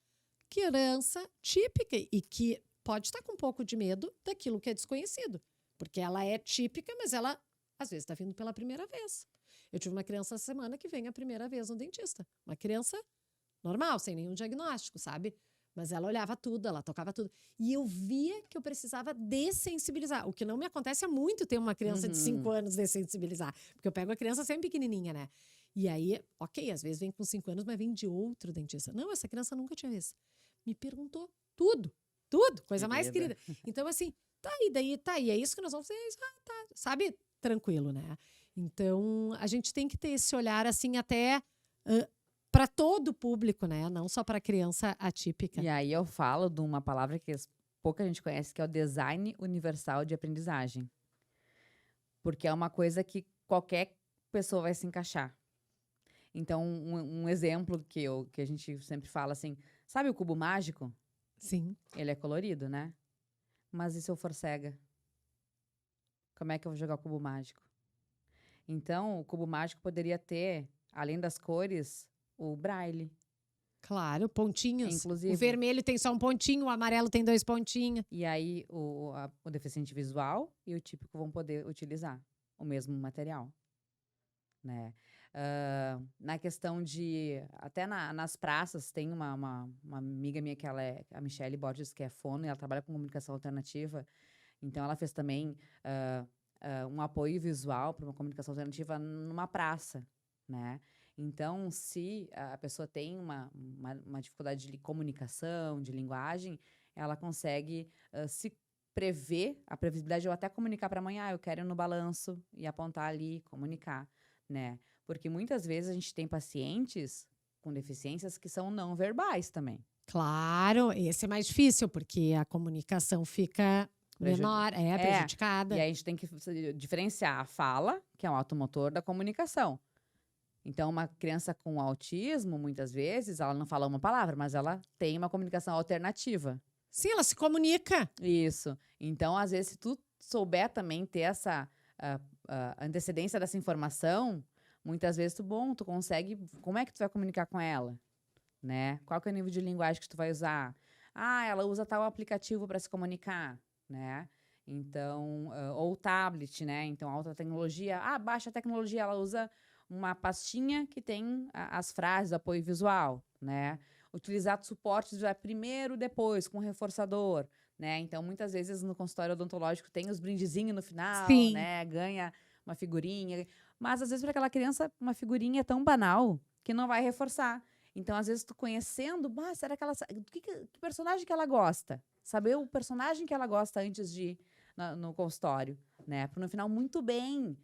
criança típica e que pode estar com um pouco de medo daquilo que é desconhecido. Porque ela é típica, mas ela, às vezes, está vindo pela primeira vez. Eu tive uma criança essa semana que vem a primeira vez no dentista. Uma criança normal, sem nenhum diagnóstico, sabe? Mas ela olhava tudo, ela tocava tudo. E eu via que eu precisava dessensibilizar. O que não me acontece há muito ter uma criança de 5 Uhum. anos dessensibilizar. Porque eu pego a criança sempre pequenininha, né? E aí, ok, às vezes vem com 5 anos, mas vem de outro dentista. Não, essa criança nunca tinha visto. Me perguntou tudo, tudo, coisa mais Querida. querida. Então, assim, tá aí, daí, tá aí, é isso que nós vamos fazer, tá, sabe? Tranquilo, né? Então, a gente tem que ter esse olhar, assim, até para todo o público, né? Não só para criança atípica. E aí eu falo de uma palavra que pouca gente conhece, que é o design universal de aprendizagem. Porque é uma coisa que qualquer pessoa vai se encaixar. Então, um exemplo que a gente sempre fala assim, sabe o cubo mágico? Sim. Ele é colorido, né? Mas e se eu for cega? Como é que eu vou jogar o cubo mágico? Então, o cubo mágico poderia ter, além das cores, o braille, Claro, pontinhos. O inclusivo. vermelho tem só um pontinho, o amarelo tem 2 pontinhos. E aí, o deficiente visual e o típico vão poder utilizar o mesmo material, né? Na questão de... Até nas praças, tem uma amiga minha, que ela é a Michelle Borges, que é fono, e ela trabalha com comunicação alternativa. Então, ela fez também um apoio visual para uma comunicação alternativa numa praça, né? Então, se a pessoa tem uma dificuldade de comunicação, de linguagem, ela consegue se prever, a previsibilidade, ou até comunicar para a mãe, eu quero ir no balanço e apontar ali, comunicar, né? Porque muitas vezes a gente tem pacientes com deficiências que são não verbais também. Claro, esse é mais difícil, porque a comunicação fica menor, prejudicada. E aí a gente tem que diferenciar a fala, que é um automotor, da comunicação. Então, uma criança com autismo, muitas vezes, ela não fala uma palavra, mas ela tem uma comunicação alternativa. Sim, ela se comunica. Isso. Então, às vezes, se tu souber também ter essa antecedência dessa informação, muitas vezes tu consegue... Como é que tu vai comunicar com ela? Né? Qual que é o nível de linguagem que tu vai usar? Ela usa tal aplicativo para se comunicar, né? Então, ou tablet, né? Então, alta tecnologia. Baixa tecnologia, ela usa uma pastinha que tem as frases, apoio visual, né? Utilizar suportes já primeiro, depois, com reforçador, né? Então, muitas vezes no consultório odontológico tem os brindezinhos no final, Sim. né? Ganha uma figurinha. Mas, às vezes, para aquela criança, uma figurinha é tão banal que não vai reforçar. Então, às vezes, tu conhecendo, será que ela sabe que personagem que ela gosta? Saber o personagem que ela gosta antes de ir no consultório, né? Porque no final, muito bem.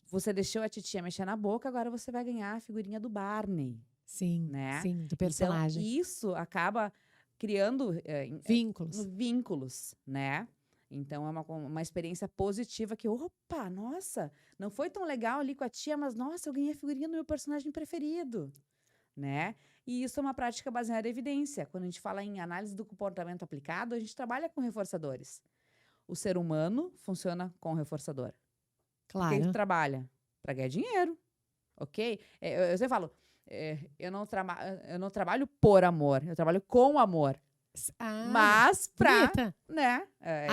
Você deixou a titia mexer na boca, agora você vai ganhar a figurinha do Barney, Sim, né? sim, do Então, personagem. isso acaba criando Vínculos. vínculos, né? Então, é uma experiência positiva que, opa, nossa, não foi tão legal ali com a tia, mas, nossa, eu ganhei a figurinha do meu personagem preferido, né? E isso é uma prática baseada em evidência. Quando a gente fala em análise do comportamento aplicado, a gente trabalha com reforçadores. O ser humano funciona com reforçador. Por que tu Claro. trabalha? Para ganhar dinheiro, ok? Eu sempre falo, eu não trabalho por amor, eu trabalho com amor. Mas bonita. né?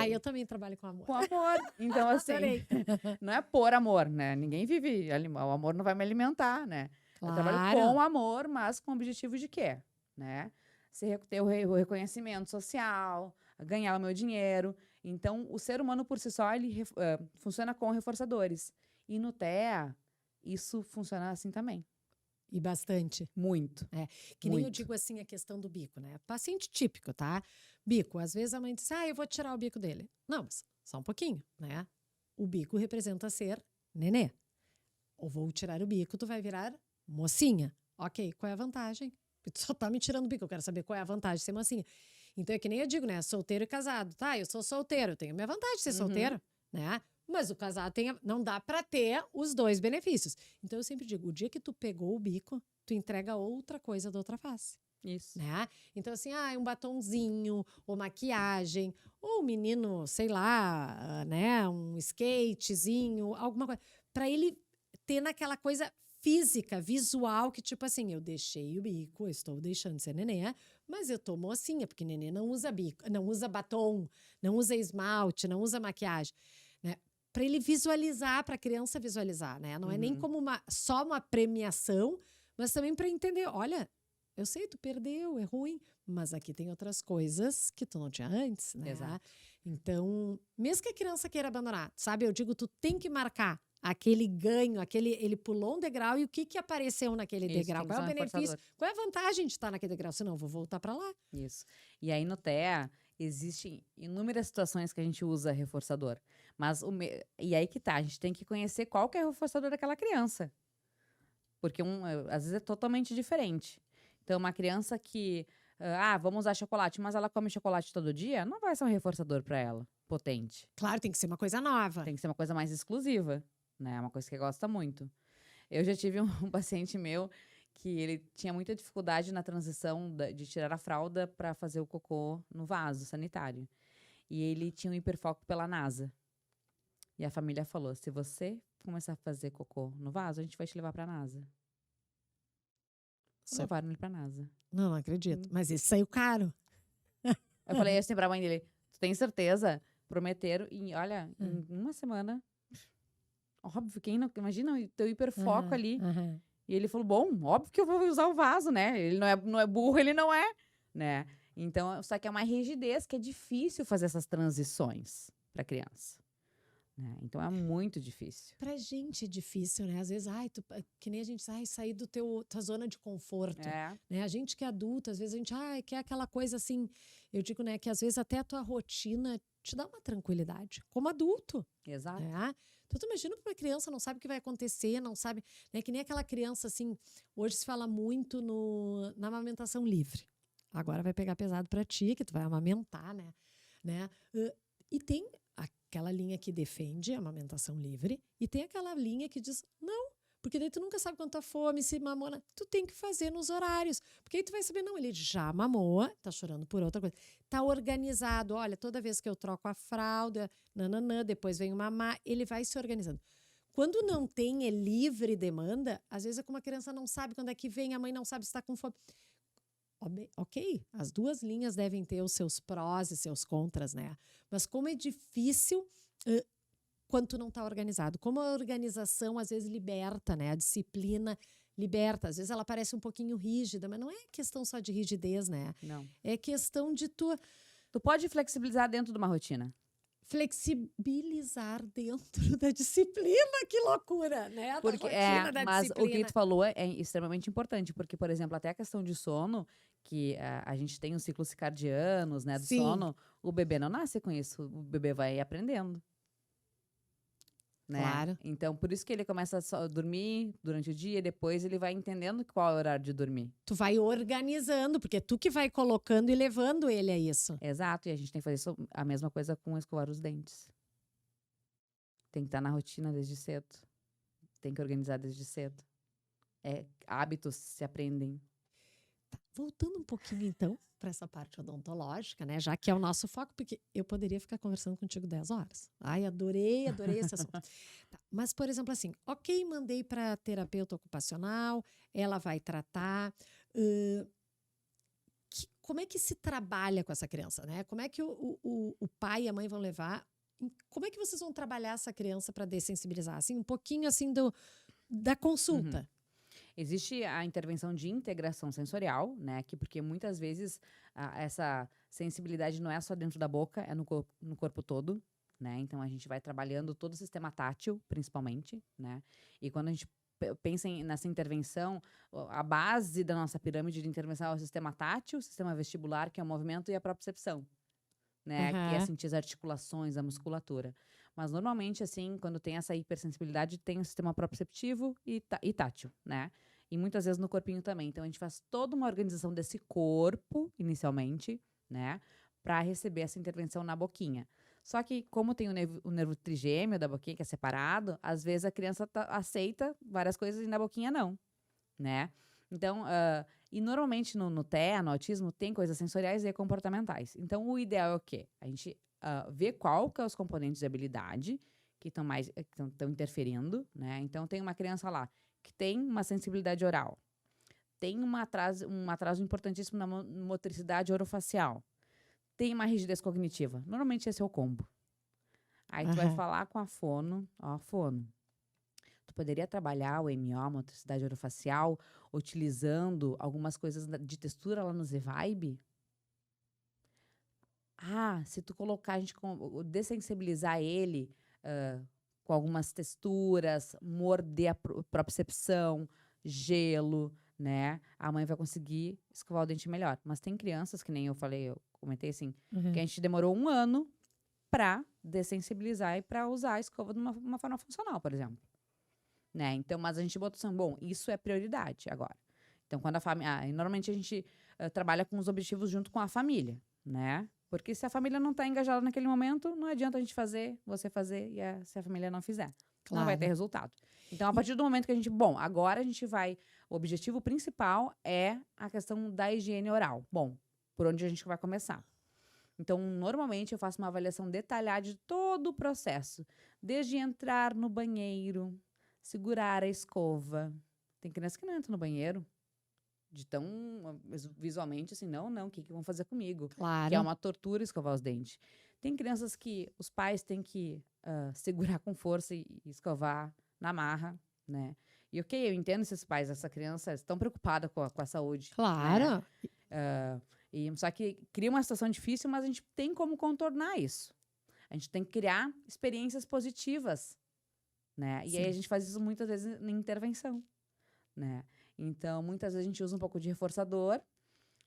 Eu também trabalho com amor. Com amor. Então, assim, Adorei. não é por amor, né? Ninguém vive, o amor não vai me alimentar, né? Eu trabalho Claro. com amor, mas com o objetivo de quê? Né? Ter o reconhecimento social, ganhar o meu dinheiro. Então, o ser humano por si só, ele funciona com reforçadores. E no TEA, isso funciona assim também. E bastante. Muito. Que nem eu Muito. digo assim, a questão do bico, né? Paciente típico, tá? Bico, às vezes a mãe diz, eu vou tirar o bico dele. Não, mas só um pouquinho, né? O bico representa ser nenê. Ou vou tirar o bico, tu vai virar mocinha. Ok, qual é a vantagem? Porque tu só tá me tirando o bico, eu quero saber qual é a vantagem de ser mocinha. Então é que nem eu digo, né? Solteiro e casado. Tá, eu sou solteiro, eu tenho a minha vantagem de ser solteiro, né? Mas o casado não dá pra ter os dois benefícios. Então eu sempre digo, o dia que tu pegou o bico, tu entrega outra coisa da outra face. Isso. Né? Então, assim, um batonzinho, ou maquiagem, ou o menino, sei lá, né? Um skatezinho, alguma coisa. Pra ele ter naquela coisa física, visual, que tipo assim, eu deixei o bico, eu estou deixando de ser nenê, mas eu tô mocinha, porque nenê não usa bico, não usa batom, não usa esmalte, não usa maquiagem, né? Para ele visualizar, para a criança visualizar, né? Não é nem como só uma premiação, mas também para entender, olha, eu sei, tu perdeu, é ruim, mas aqui tem outras coisas que tu não tinha antes, né? Exato. Então, mesmo que a criança queira abandonar, sabe? Eu digo, tu tem que marcar aquele ganho, ele pulou um degrau e o que apareceu naquele degrau? Qual é o benefício? Qual é a vantagem de estar naquele degrau? Senão, eu vou voltar para lá. Isso. E aí no TEA, existem inúmeras situações que a gente usa reforçador. Mas e aí que tá, a gente tem que conhecer qual que é o reforçador daquela criança. Porque às vezes é totalmente diferente. Então, uma criança que, vamos usar chocolate, mas ela come chocolate todo dia, não vai ser um reforçador para ela, potente. Claro, tem que ser uma coisa nova. Tem que ser uma coisa mais exclusiva, né? Uma coisa que gosta muito. Eu já tive um paciente meu que ele tinha muita dificuldade na transição de tirar a fralda para fazer o cocô no vaso sanitário. E ele tinha um hiperfoco pela NASA. E a família falou, se você começar a fazer cocô no vaso, a gente vai te levar para a NASA. Levaram ele pra NASA. Não acredito. Mas isso saiu caro. Eu falei assim pra mãe dele, tu tem certeza? Prometeram, e olha, em uma semana, óbvio, imagina o teu hiperfoco ali. E ele falou, bom, óbvio que eu vou usar o vaso, né? Ele não é burro, ele não é, né? Então, só que é uma rigidez que é difícil fazer essas transições pra criança. Então, é muito difícil. Pra gente é difícil, né? Às vezes, que nem a gente sair do tua zona de conforto. Né? A gente que é adulta, às vezes a gente quer aquela coisa assim. Eu digo, né, que às vezes até a tua rotina te dá uma tranquilidade, como adulto. Exato. Né? Então, tu imagina pra uma criança, não sabe o que vai acontecer, não sabe. Né? Que nem aquela criança, assim, hoje se fala muito na amamentação livre. Agora vai pegar pesado pra ti, que tu vai amamentar, né? E tem aquela linha que defende a amamentação livre e tem aquela linha que diz, não, porque daí tu nunca sabe quanta fome, se mamou, tu tem que fazer nos horários, porque aí tu vai saber, não, ele já mamou, tá chorando por outra coisa, tá organizado, olha, toda vez que eu troco a fralda, depois vem o mamar, ele vai se organizando. Quando não tem, é livre demanda, às vezes é como a criança não sabe quando é que vem, a mãe não sabe se tá com fome. Ok, as duas linhas devem ter os seus prós e seus contras, né? Mas como é difícil quando tu não está organizado. Como a organização, às vezes, liberta, né? A disciplina liberta. Às vezes ela parece um pouquinho rígida, mas não é questão só de rigidez, né? Não. É questão de tu pode flexibilizar dentro de uma rotina. Flexibilizar dentro da disciplina, que loucura, né? Porque, mas disciplina. O que tu falou é extremamente importante, porque, por exemplo, até a questão de sono, que a gente tem os ciclos circadianos, né, do sono, o bebê não nasce com isso, o bebê vai aprendendo. Né? Claro. Então, por isso que ele começa a dormir durante o dia, e depois ele vai entendendo qual é o horário de dormir. Tu vai organizando, porque é tu que vai colocando e levando ele a isso. Exato, e a gente tem que fazer a mesma coisa com escovar os dentes. Tem que estar na rotina desde cedo. Tem que organizar desde cedo. Hábitos se aprendem. Tá. Voltando um pouquinho, então, para essa parte odontológica, né? Já que é o nosso foco, porque eu poderia ficar conversando contigo 10 horas. Ai, adorei esse assunto. Tá. Mas, por exemplo, assim, ok, mandei para terapeuta ocupacional, ela vai tratar. Como é que se trabalha com essa criança, né? Como é que o pai e a mãe vão levar? Como é que vocês vão trabalhar essa criança para dessensibilizar? Assim, um pouquinho assim da consulta. Existe a intervenção de integração sensorial, né? Porque muitas vezes essa sensibilidade não é só dentro da boca, é no corpo todo, né? Então a gente vai trabalhando todo o sistema tátil, principalmente, né? E quando a gente pensem nessa intervenção, a base da nossa pirâmide de intervenção é o sistema tátil, o sistema vestibular, que é o movimento, e a propriocepção, né? Que é Aham. sentir as articulações, a musculatura. Mas normalmente, assim, quando tem essa hipersensibilidade, tem o sistema proprioceptivo e tátil, né? E muitas vezes no corpinho também. Então a gente faz toda uma organização desse corpo, inicialmente, né? Para receber essa intervenção na boquinha. Só que, como tem o nervo trigêmeo da boquinha, que é separado, às vezes a criança aceita várias coisas e na boquinha não, né? Então, e normalmente no TEA, no autismo, tem coisas sensoriais e comportamentais. Então, o ideal é o quê? A gente ver qual que é os componentes de habilidade que estão interferindo, né? Então, tem uma criança lá que tem uma sensibilidade oral, tem um atraso importantíssimo na motricidade orofacial, tem uma rigidez cognitiva. Normalmente esse é o combo. Aí tu vai Aham. falar com a fono, ó, fono, tu poderia trabalhar o MO, a motricidade orofacial, utilizando algumas coisas de textura lá no Z-Vibe? Ah, se tu colocar, a gente dessensibilizar ele com algumas texturas, morder a propriocepção, gelo, né? A mãe vai conseguir escovar o dente melhor. Mas tem crianças, que nem eu falei, eu comentei assim, que a gente demorou 1 ano para dessensibilizar e para usar a escova de uma forma funcional, por exemplo. Né? Então, mas a gente botou assim, bom, isso é prioridade agora. Então, quando a família... e normalmente a gente trabalha com os objetivos junto com a família, né? Porque se a família não está engajada naquele momento, não adianta a gente fazer, você fazer, se a família não fizer. Não vai ter Claro. resultado. Então, a partir do momento que a gente... Bom, agora a gente vai... O objetivo principal é a questão da higiene oral. Bom, por onde a gente vai começar? Então, normalmente, eu faço uma avaliação detalhada de todo o processo. Desde entrar no banheiro, segurar a escova. Tem criança que não entra no banheiro. De tão visualmente assim, não, o que vão fazer comigo? Que é Claro. uma tortura escovar os dentes. Tem crianças que os pais têm que segurar com força e escovar na marra, né? E ok, eu entendo esses pais, essa criança estão preocupada com a saúde, né? Claro. Só que cria uma situação difícil, mas a gente tem como contornar isso. A gente tem que criar experiências positivas, né? E aí a gente faz isso muitas vezes em intervenção, né? Então, muitas vezes a gente usa um pouco de reforçador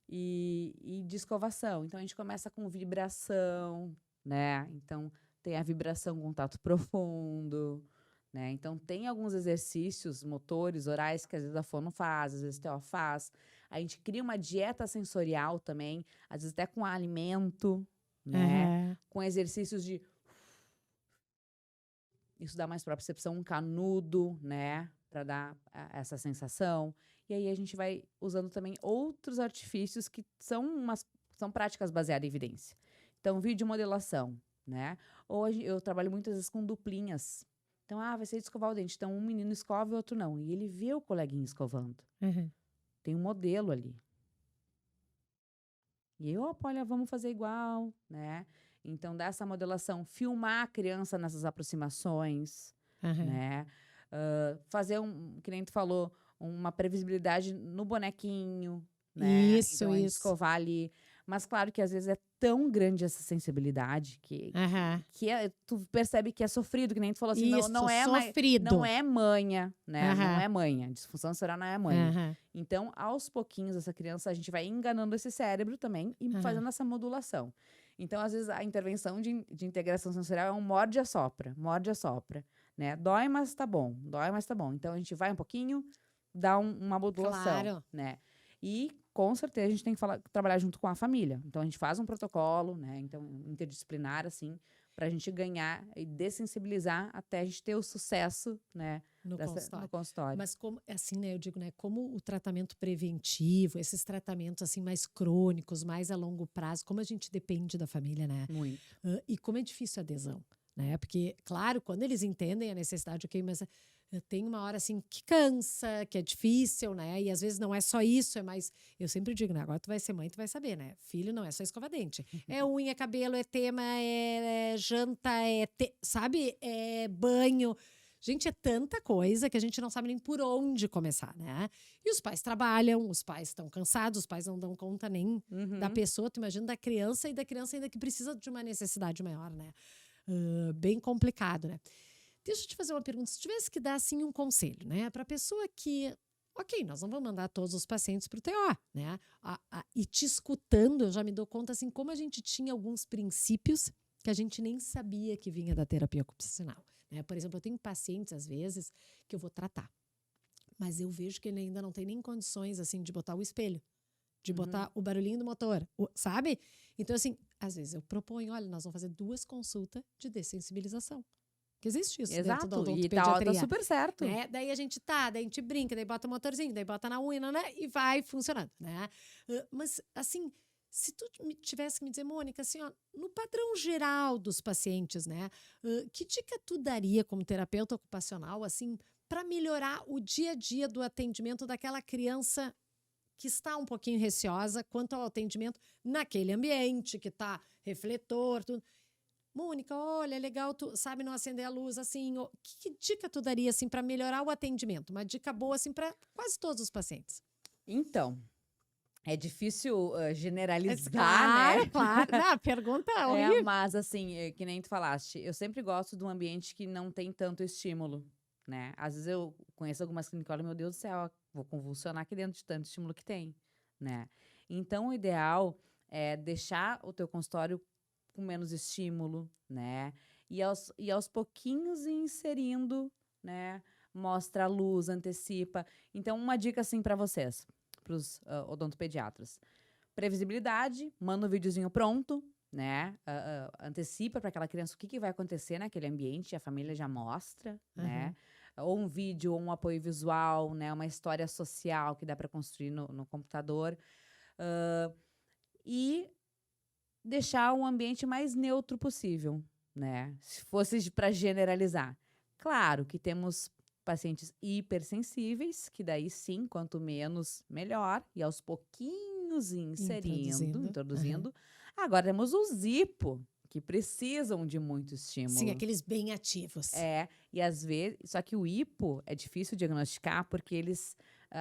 e de escovação. Então, a gente começa com vibração, né? Então, tem a vibração, contato profundo, né? Então, tem alguns exercícios motores, orais, que às vezes a fono faz, às vezes a TEO faz. A gente cria uma dieta sensorial também, às vezes até com alimento, né? Com exercícios de... Isso dá mais propriocepção, um canudo, né? Para dar essa sensação. E aí a gente vai usando também outros artifícios que são práticas baseadas em evidência. Então, videomodelação, né? Ou eu trabalho muitas vezes com duplinhas. Então, vai ser de escovar o dente. Então, um menino escova e o outro não. E ele vê o coleguinha escovando. Tem um modelo ali. E eu, olha, vamos fazer igual, né? Então, dessa modelação, filmar a criança nessas aproximações, né? Fazer que nem tu falou, uma previsibilidade no bonequinho, né? Isso, Então, a gente isso. escovar ali. Mas claro que às vezes é tão grande essa sensibilidade que tu percebe que é sofrido, que nem tu falou assim, Isso, não é sofrido. não é manha, né? Não é manha. Disfunção sensorial não é manha. Então, aos pouquinhos, essa criança, a gente vai enganando esse cérebro também e fazendo essa modulação. Então, às vezes, a intervenção de integração sensorial é um morde e assopra, né? Dói, mas tá bom, dói, mas tá bom. Então, a gente vai um pouquinho, dá uma modulação, Claro. né? E, com certeza, a gente tem que trabalhar junto com a família. Então, a gente faz um protocolo, né? Então, interdisciplinar, assim, pra gente ganhar e dessensibilizar até a gente ter o sucesso, né? No consultório. No consultório. Mas como, assim, né, eu digo, né, como o tratamento preventivo, esses tratamentos, assim, mais crônicos, mais a longo prazo, como a gente depende da família, né? Muito. E como é difícil a adesão, né? Porque, claro, quando eles entendem a necessidade, ok, mas tem uma hora, assim, que cansa, que é difícil, né? E às vezes não é só isso, é mais... Eu sempre digo, né? Agora tu vai ser mãe, tu vai saber, né? Filho não é só escova dente. É unha, cabelo, é tema, é janta, sabe? É banho... Gente, é tanta coisa que a gente não sabe nem por onde começar, né? E os pais trabalham, os pais estão cansados, os pais não dão conta nem da pessoa, tu imagina da criança, e da criança ainda que precisa de uma necessidade maior, né? Bem complicado, né? Deixa eu te fazer uma pergunta. Se tivesse que dar, assim, um conselho, né? Para a pessoa que... Ok, nós não vamos mandar todos os pacientes para o TO, né? E te escutando, eu já me dou conta, assim, como a gente tinha alguns princípios que a gente nem sabia que vinha da terapia ocupacional, né? Por exemplo, eu tenho pacientes, às vezes, que eu vou tratar, mas eu vejo que ele ainda não tem nem condições, assim, de botar o espelho, de botar o barulhinho do motor, sabe? Então, assim, às vezes eu proponho, olha, nós vamos fazer 2 consultas de dessensibilização. Que existe isso dentro da Exato, e odontopediatria. tá super certo. Né? Daí a gente daí a gente brinca, daí bota o motorzinho, daí bota na unha, né? E vai funcionando, né? Mas, assim, se tu tivesse que me dizer, Mônica, assim, ó, no padrão geral dos pacientes, né? Que dica tu daria como terapeuta ocupacional, assim, para melhorar o dia a dia do atendimento daquela criança que está um pouquinho receosa quanto ao atendimento naquele ambiente, que tá refletor, tudo. Mônica, olha, é legal, tu sabe não acender a luz, assim, que dica tu daria, assim, para melhorar o atendimento? Uma dica boa, assim, para quase todos os pacientes. Então, é difícil generalizar, Claro, né? claro. Não, pergunta horrível. Mas assim, que nem tu falaste, eu sempre gosto de um ambiente que não tem tanto estímulo, né? Às vezes eu conheço algumas clínicas, olha, meu Deus do céu, vou convulsionar aqui dentro de tanto estímulo que tem, né? Então, o ideal é deixar o teu consultório com menos estímulo, né? E aos pouquinhos ir inserindo, né? Mostra a luz, antecipa. Então, uma dica assim para vocês, para os odontopediatras. Previsibilidade, manda um videozinho pronto, né? Antecipa para aquela criança o que vai acontecer naquele ambiente, a família já mostra, né? Ou um vídeo, ou um apoio visual, né? Uma história social que dá para construir no computador. E deixar um ambiente mais neutro possível, né? Se fosse para generalizar. Claro que temos pacientes hipersensíveis, que daí sim, quanto menos, melhor. E aos pouquinhos introduzindo. Agora temos os hipo, que precisam de muito estímulo. Sim, aqueles bem ativos. E às vezes... Só que o hipo é difícil diagnosticar porque eles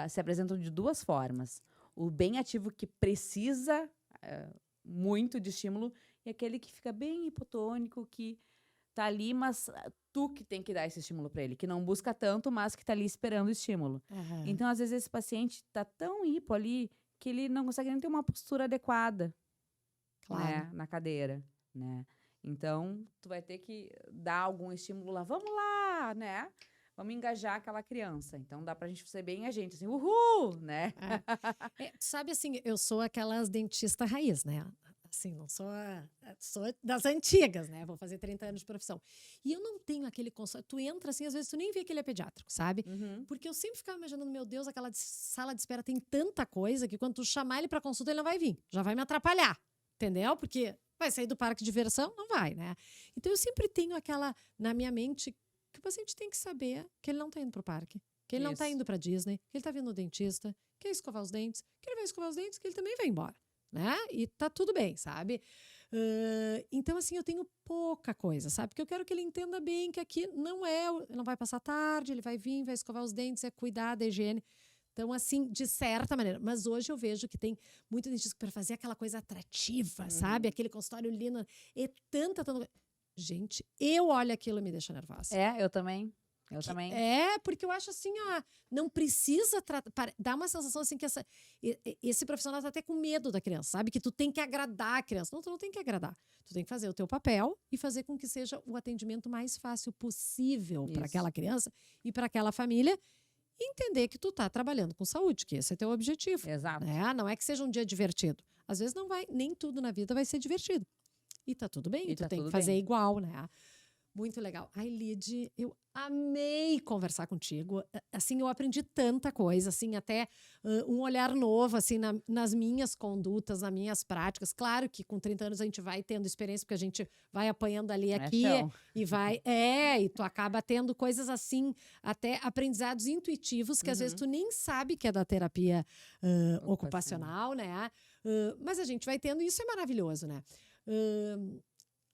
se apresentam de 2 formas. O bem ativo que precisa muito de estímulo e aquele que fica bem hipotônico, que tá ali, mas tu que tem que dar esse estímulo para ele, que não busca tanto, mas que tá ali esperando o estímulo. Então, às vezes, esse paciente tá tão hipo ali que ele não consegue nem ter uma postura adequada, né, na cadeira, né? Então, tu vai ter que dar algum estímulo lá. Vamos lá, né? Vamos engajar aquela criança. Então, dá pra gente ser bem a gente, assim, uhul, né? Sabe, assim, eu sou aquelas dentista raiz, né? Assim, não sou... Sou das antigas, né? Vou fazer 30 anos de profissão. E eu não tenho aquele consultório. Tu entra, assim, às vezes tu nem vê que ele é pediátrico, sabe? Porque eu sempre ficava imaginando, meu Deus, aquela sala de espera tem tanta coisa que quando tu chamar ele pra consulta, ele não vai vir. Já vai me atrapalhar, entendeu? Porque vai sair do parque de diversão? Não vai, né? Então, eu sempre tenho aquela, na minha mente, que o paciente tem que saber que ele não tá indo pro parque, que ele não tá indo pra Disney, que ele tá vindo no dentista, que quer escovar os dentes, que ele vai escovar os dentes, que ele também vai embora, né? E tá tudo bem, sabe? Então, assim, eu tenho pouca coisa, sabe? Porque eu quero que ele entenda bem que aqui não vai passar tarde, ele vai vir, vai escovar os dentes, é cuidar da higiene. Então, assim, de certa maneira. Mas hoje eu vejo que tem muito dentista para fazer aquela coisa atrativa, sabe? Aquele consultório lindo. E tanta... Gente, eu olho aquilo e me deixa nervosa. Eu também. Também. Porque eu acho assim, não precisa dá uma sensação assim que esse profissional tá até com medo da criança, sabe? Que tu tem que agradar a criança. Não, tu não tem que agradar. Tu tem que fazer o teu papel e fazer com que seja o atendimento mais fácil possível para aquela criança e para aquela família. E entender que tu tá trabalhando com saúde, que esse é teu objetivo. Exato. Né? Não é que seja um dia divertido. Às vezes não vai, nem tudo na vida vai ser divertido. E tá tudo bem, tu tem que fazer igual, né? Muito legal. Ai, Lid, eu amei conversar contigo. Assim, eu aprendi tanta coisa, assim, até um olhar novo, assim, nas minhas condutas, nas minhas práticas. Claro que com 30 anos a gente vai tendo experiência, porque a gente vai apanhando ali aqui e vai... e tu acaba tendo coisas assim, até aprendizados intuitivos, que às vezes tu nem sabe que é da terapia ocupacional, né? Mas a gente vai tendo, e isso é maravilhoso, né?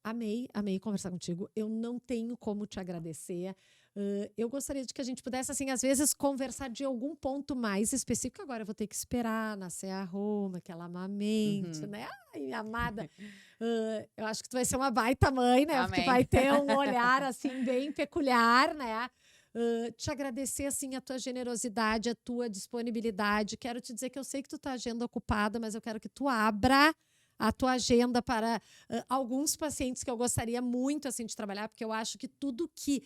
Amei conversar contigo. Eu não tenho como te agradecer. eu gostaria de que a gente pudesse, assim, às vezes, conversar de algum ponto mais específico. Agora eu vou ter que esperar nascer a Roma, que ela amamente, né? Ai, minha amada. Eu acho que tu vai ser uma baita mãe, né? Porque Amém. vai ter um olhar, assim, bem peculiar, né? Te agradecer, assim, a tua generosidade, a tua disponibilidade. Quero te dizer que eu sei que tu tá agenda ocupada, mas eu quero que tu abra a tua agenda para alguns pacientes que eu gostaria muito, assim, de trabalhar, porque eu acho que tudo que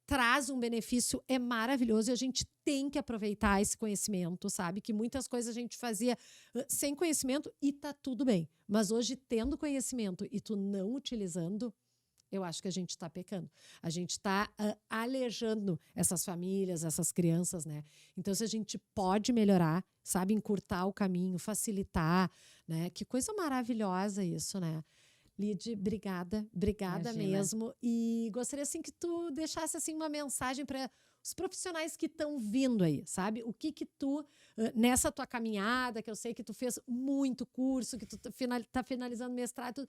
traz um benefício é maravilhoso e a gente tem que aproveitar esse conhecimento, sabe? Que muitas coisas a gente fazia sem conhecimento e tá tudo bem. Mas hoje, tendo conhecimento e tu não utilizando, eu acho que a gente está pecando. A gente está alejando essas famílias, essas crianças, né? Então, se a gente pode melhorar, sabe, encurtar o caminho, facilitar, né? Que coisa maravilhosa isso, né? Lid, obrigada mesmo. E gostaria assim que tu deixasse assim uma mensagem para os profissionais que estão vindo aí, sabe? O que tu nessa tua caminhada, que eu sei que tu fez muito curso, que tu tá finalizando mestrado,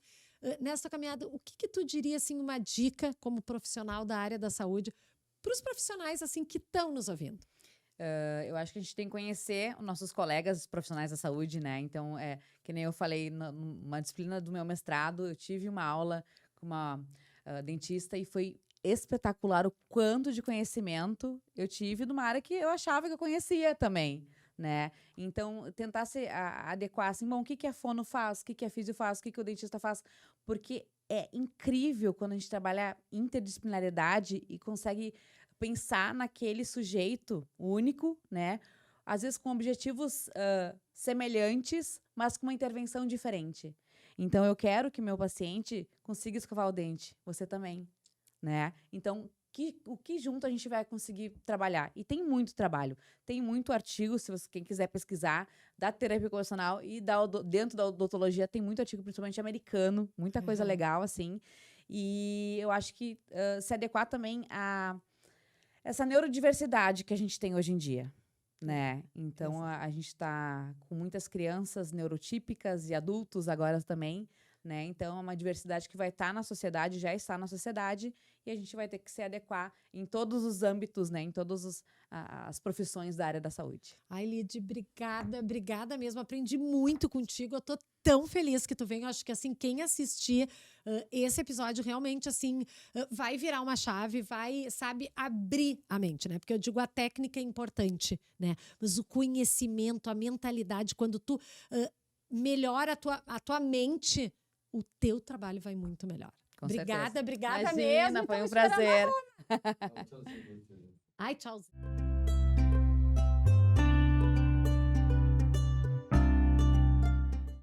nessa tua caminhada, o que tu diria assim uma dica como profissional da área da saúde para os profissionais assim que estão nos ouvindo? Eu acho que a gente tem que conhecer os nossos colegas profissionais da saúde, né? Então, que nem eu falei, numa disciplina do meu mestrado, eu tive uma aula com uma dentista e foi espetacular o quanto de conhecimento eu tive numa área que eu achava que eu conhecia também, né? Então, tentar se adequar assim, bom, o que a fono faz, o que a fisio faz, o que o dentista faz, porque é incrível quando a gente trabalha interdisciplinaridade e consegue pensar naquele sujeito único, né? Às vezes com objetivos semelhantes, mas com uma intervenção diferente. Então, eu quero que meu paciente consiga escovar o dente. Você também, né? Então, o que junto a gente vai conseguir trabalhar? E tem muito trabalho. Tem muito artigo, se quem quiser pesquisar, da terapia ocupacional e dentro da odontologia tem muito artigo, principalmente americano. Muita coisa legal, assim. E eu acho que se adequar também a essa neurodiversidade que a gente tem hoje em dia, né? Então, a gente está com muitas crianças neurotípicas e adultos agora também, né? Então, é uma diversidade que vai estar na sociedade, já está na sociedade, e a gente vai ter que se adequar em todos os âmbitos, né? Em todas as profissões da área da saúde. Ai, Lid, obrigada mesmo. Aprendi muito contigo. Eu tô tão feliz que tu vem. Eu acho que, assim, quem assistir esse episódio realmente, assim, vai virar uma chave, vai, sabe, abrir a mente, né? Porque eu digo, a técnica é importante, né? Mas o conhecimento, a mentalidade, quando tu melhora a tua mente, o teu trabalho vai muito melhor. Com certeza. Obrigada Imagina, mesmo. foi um prazer. Ai, tchauzinho.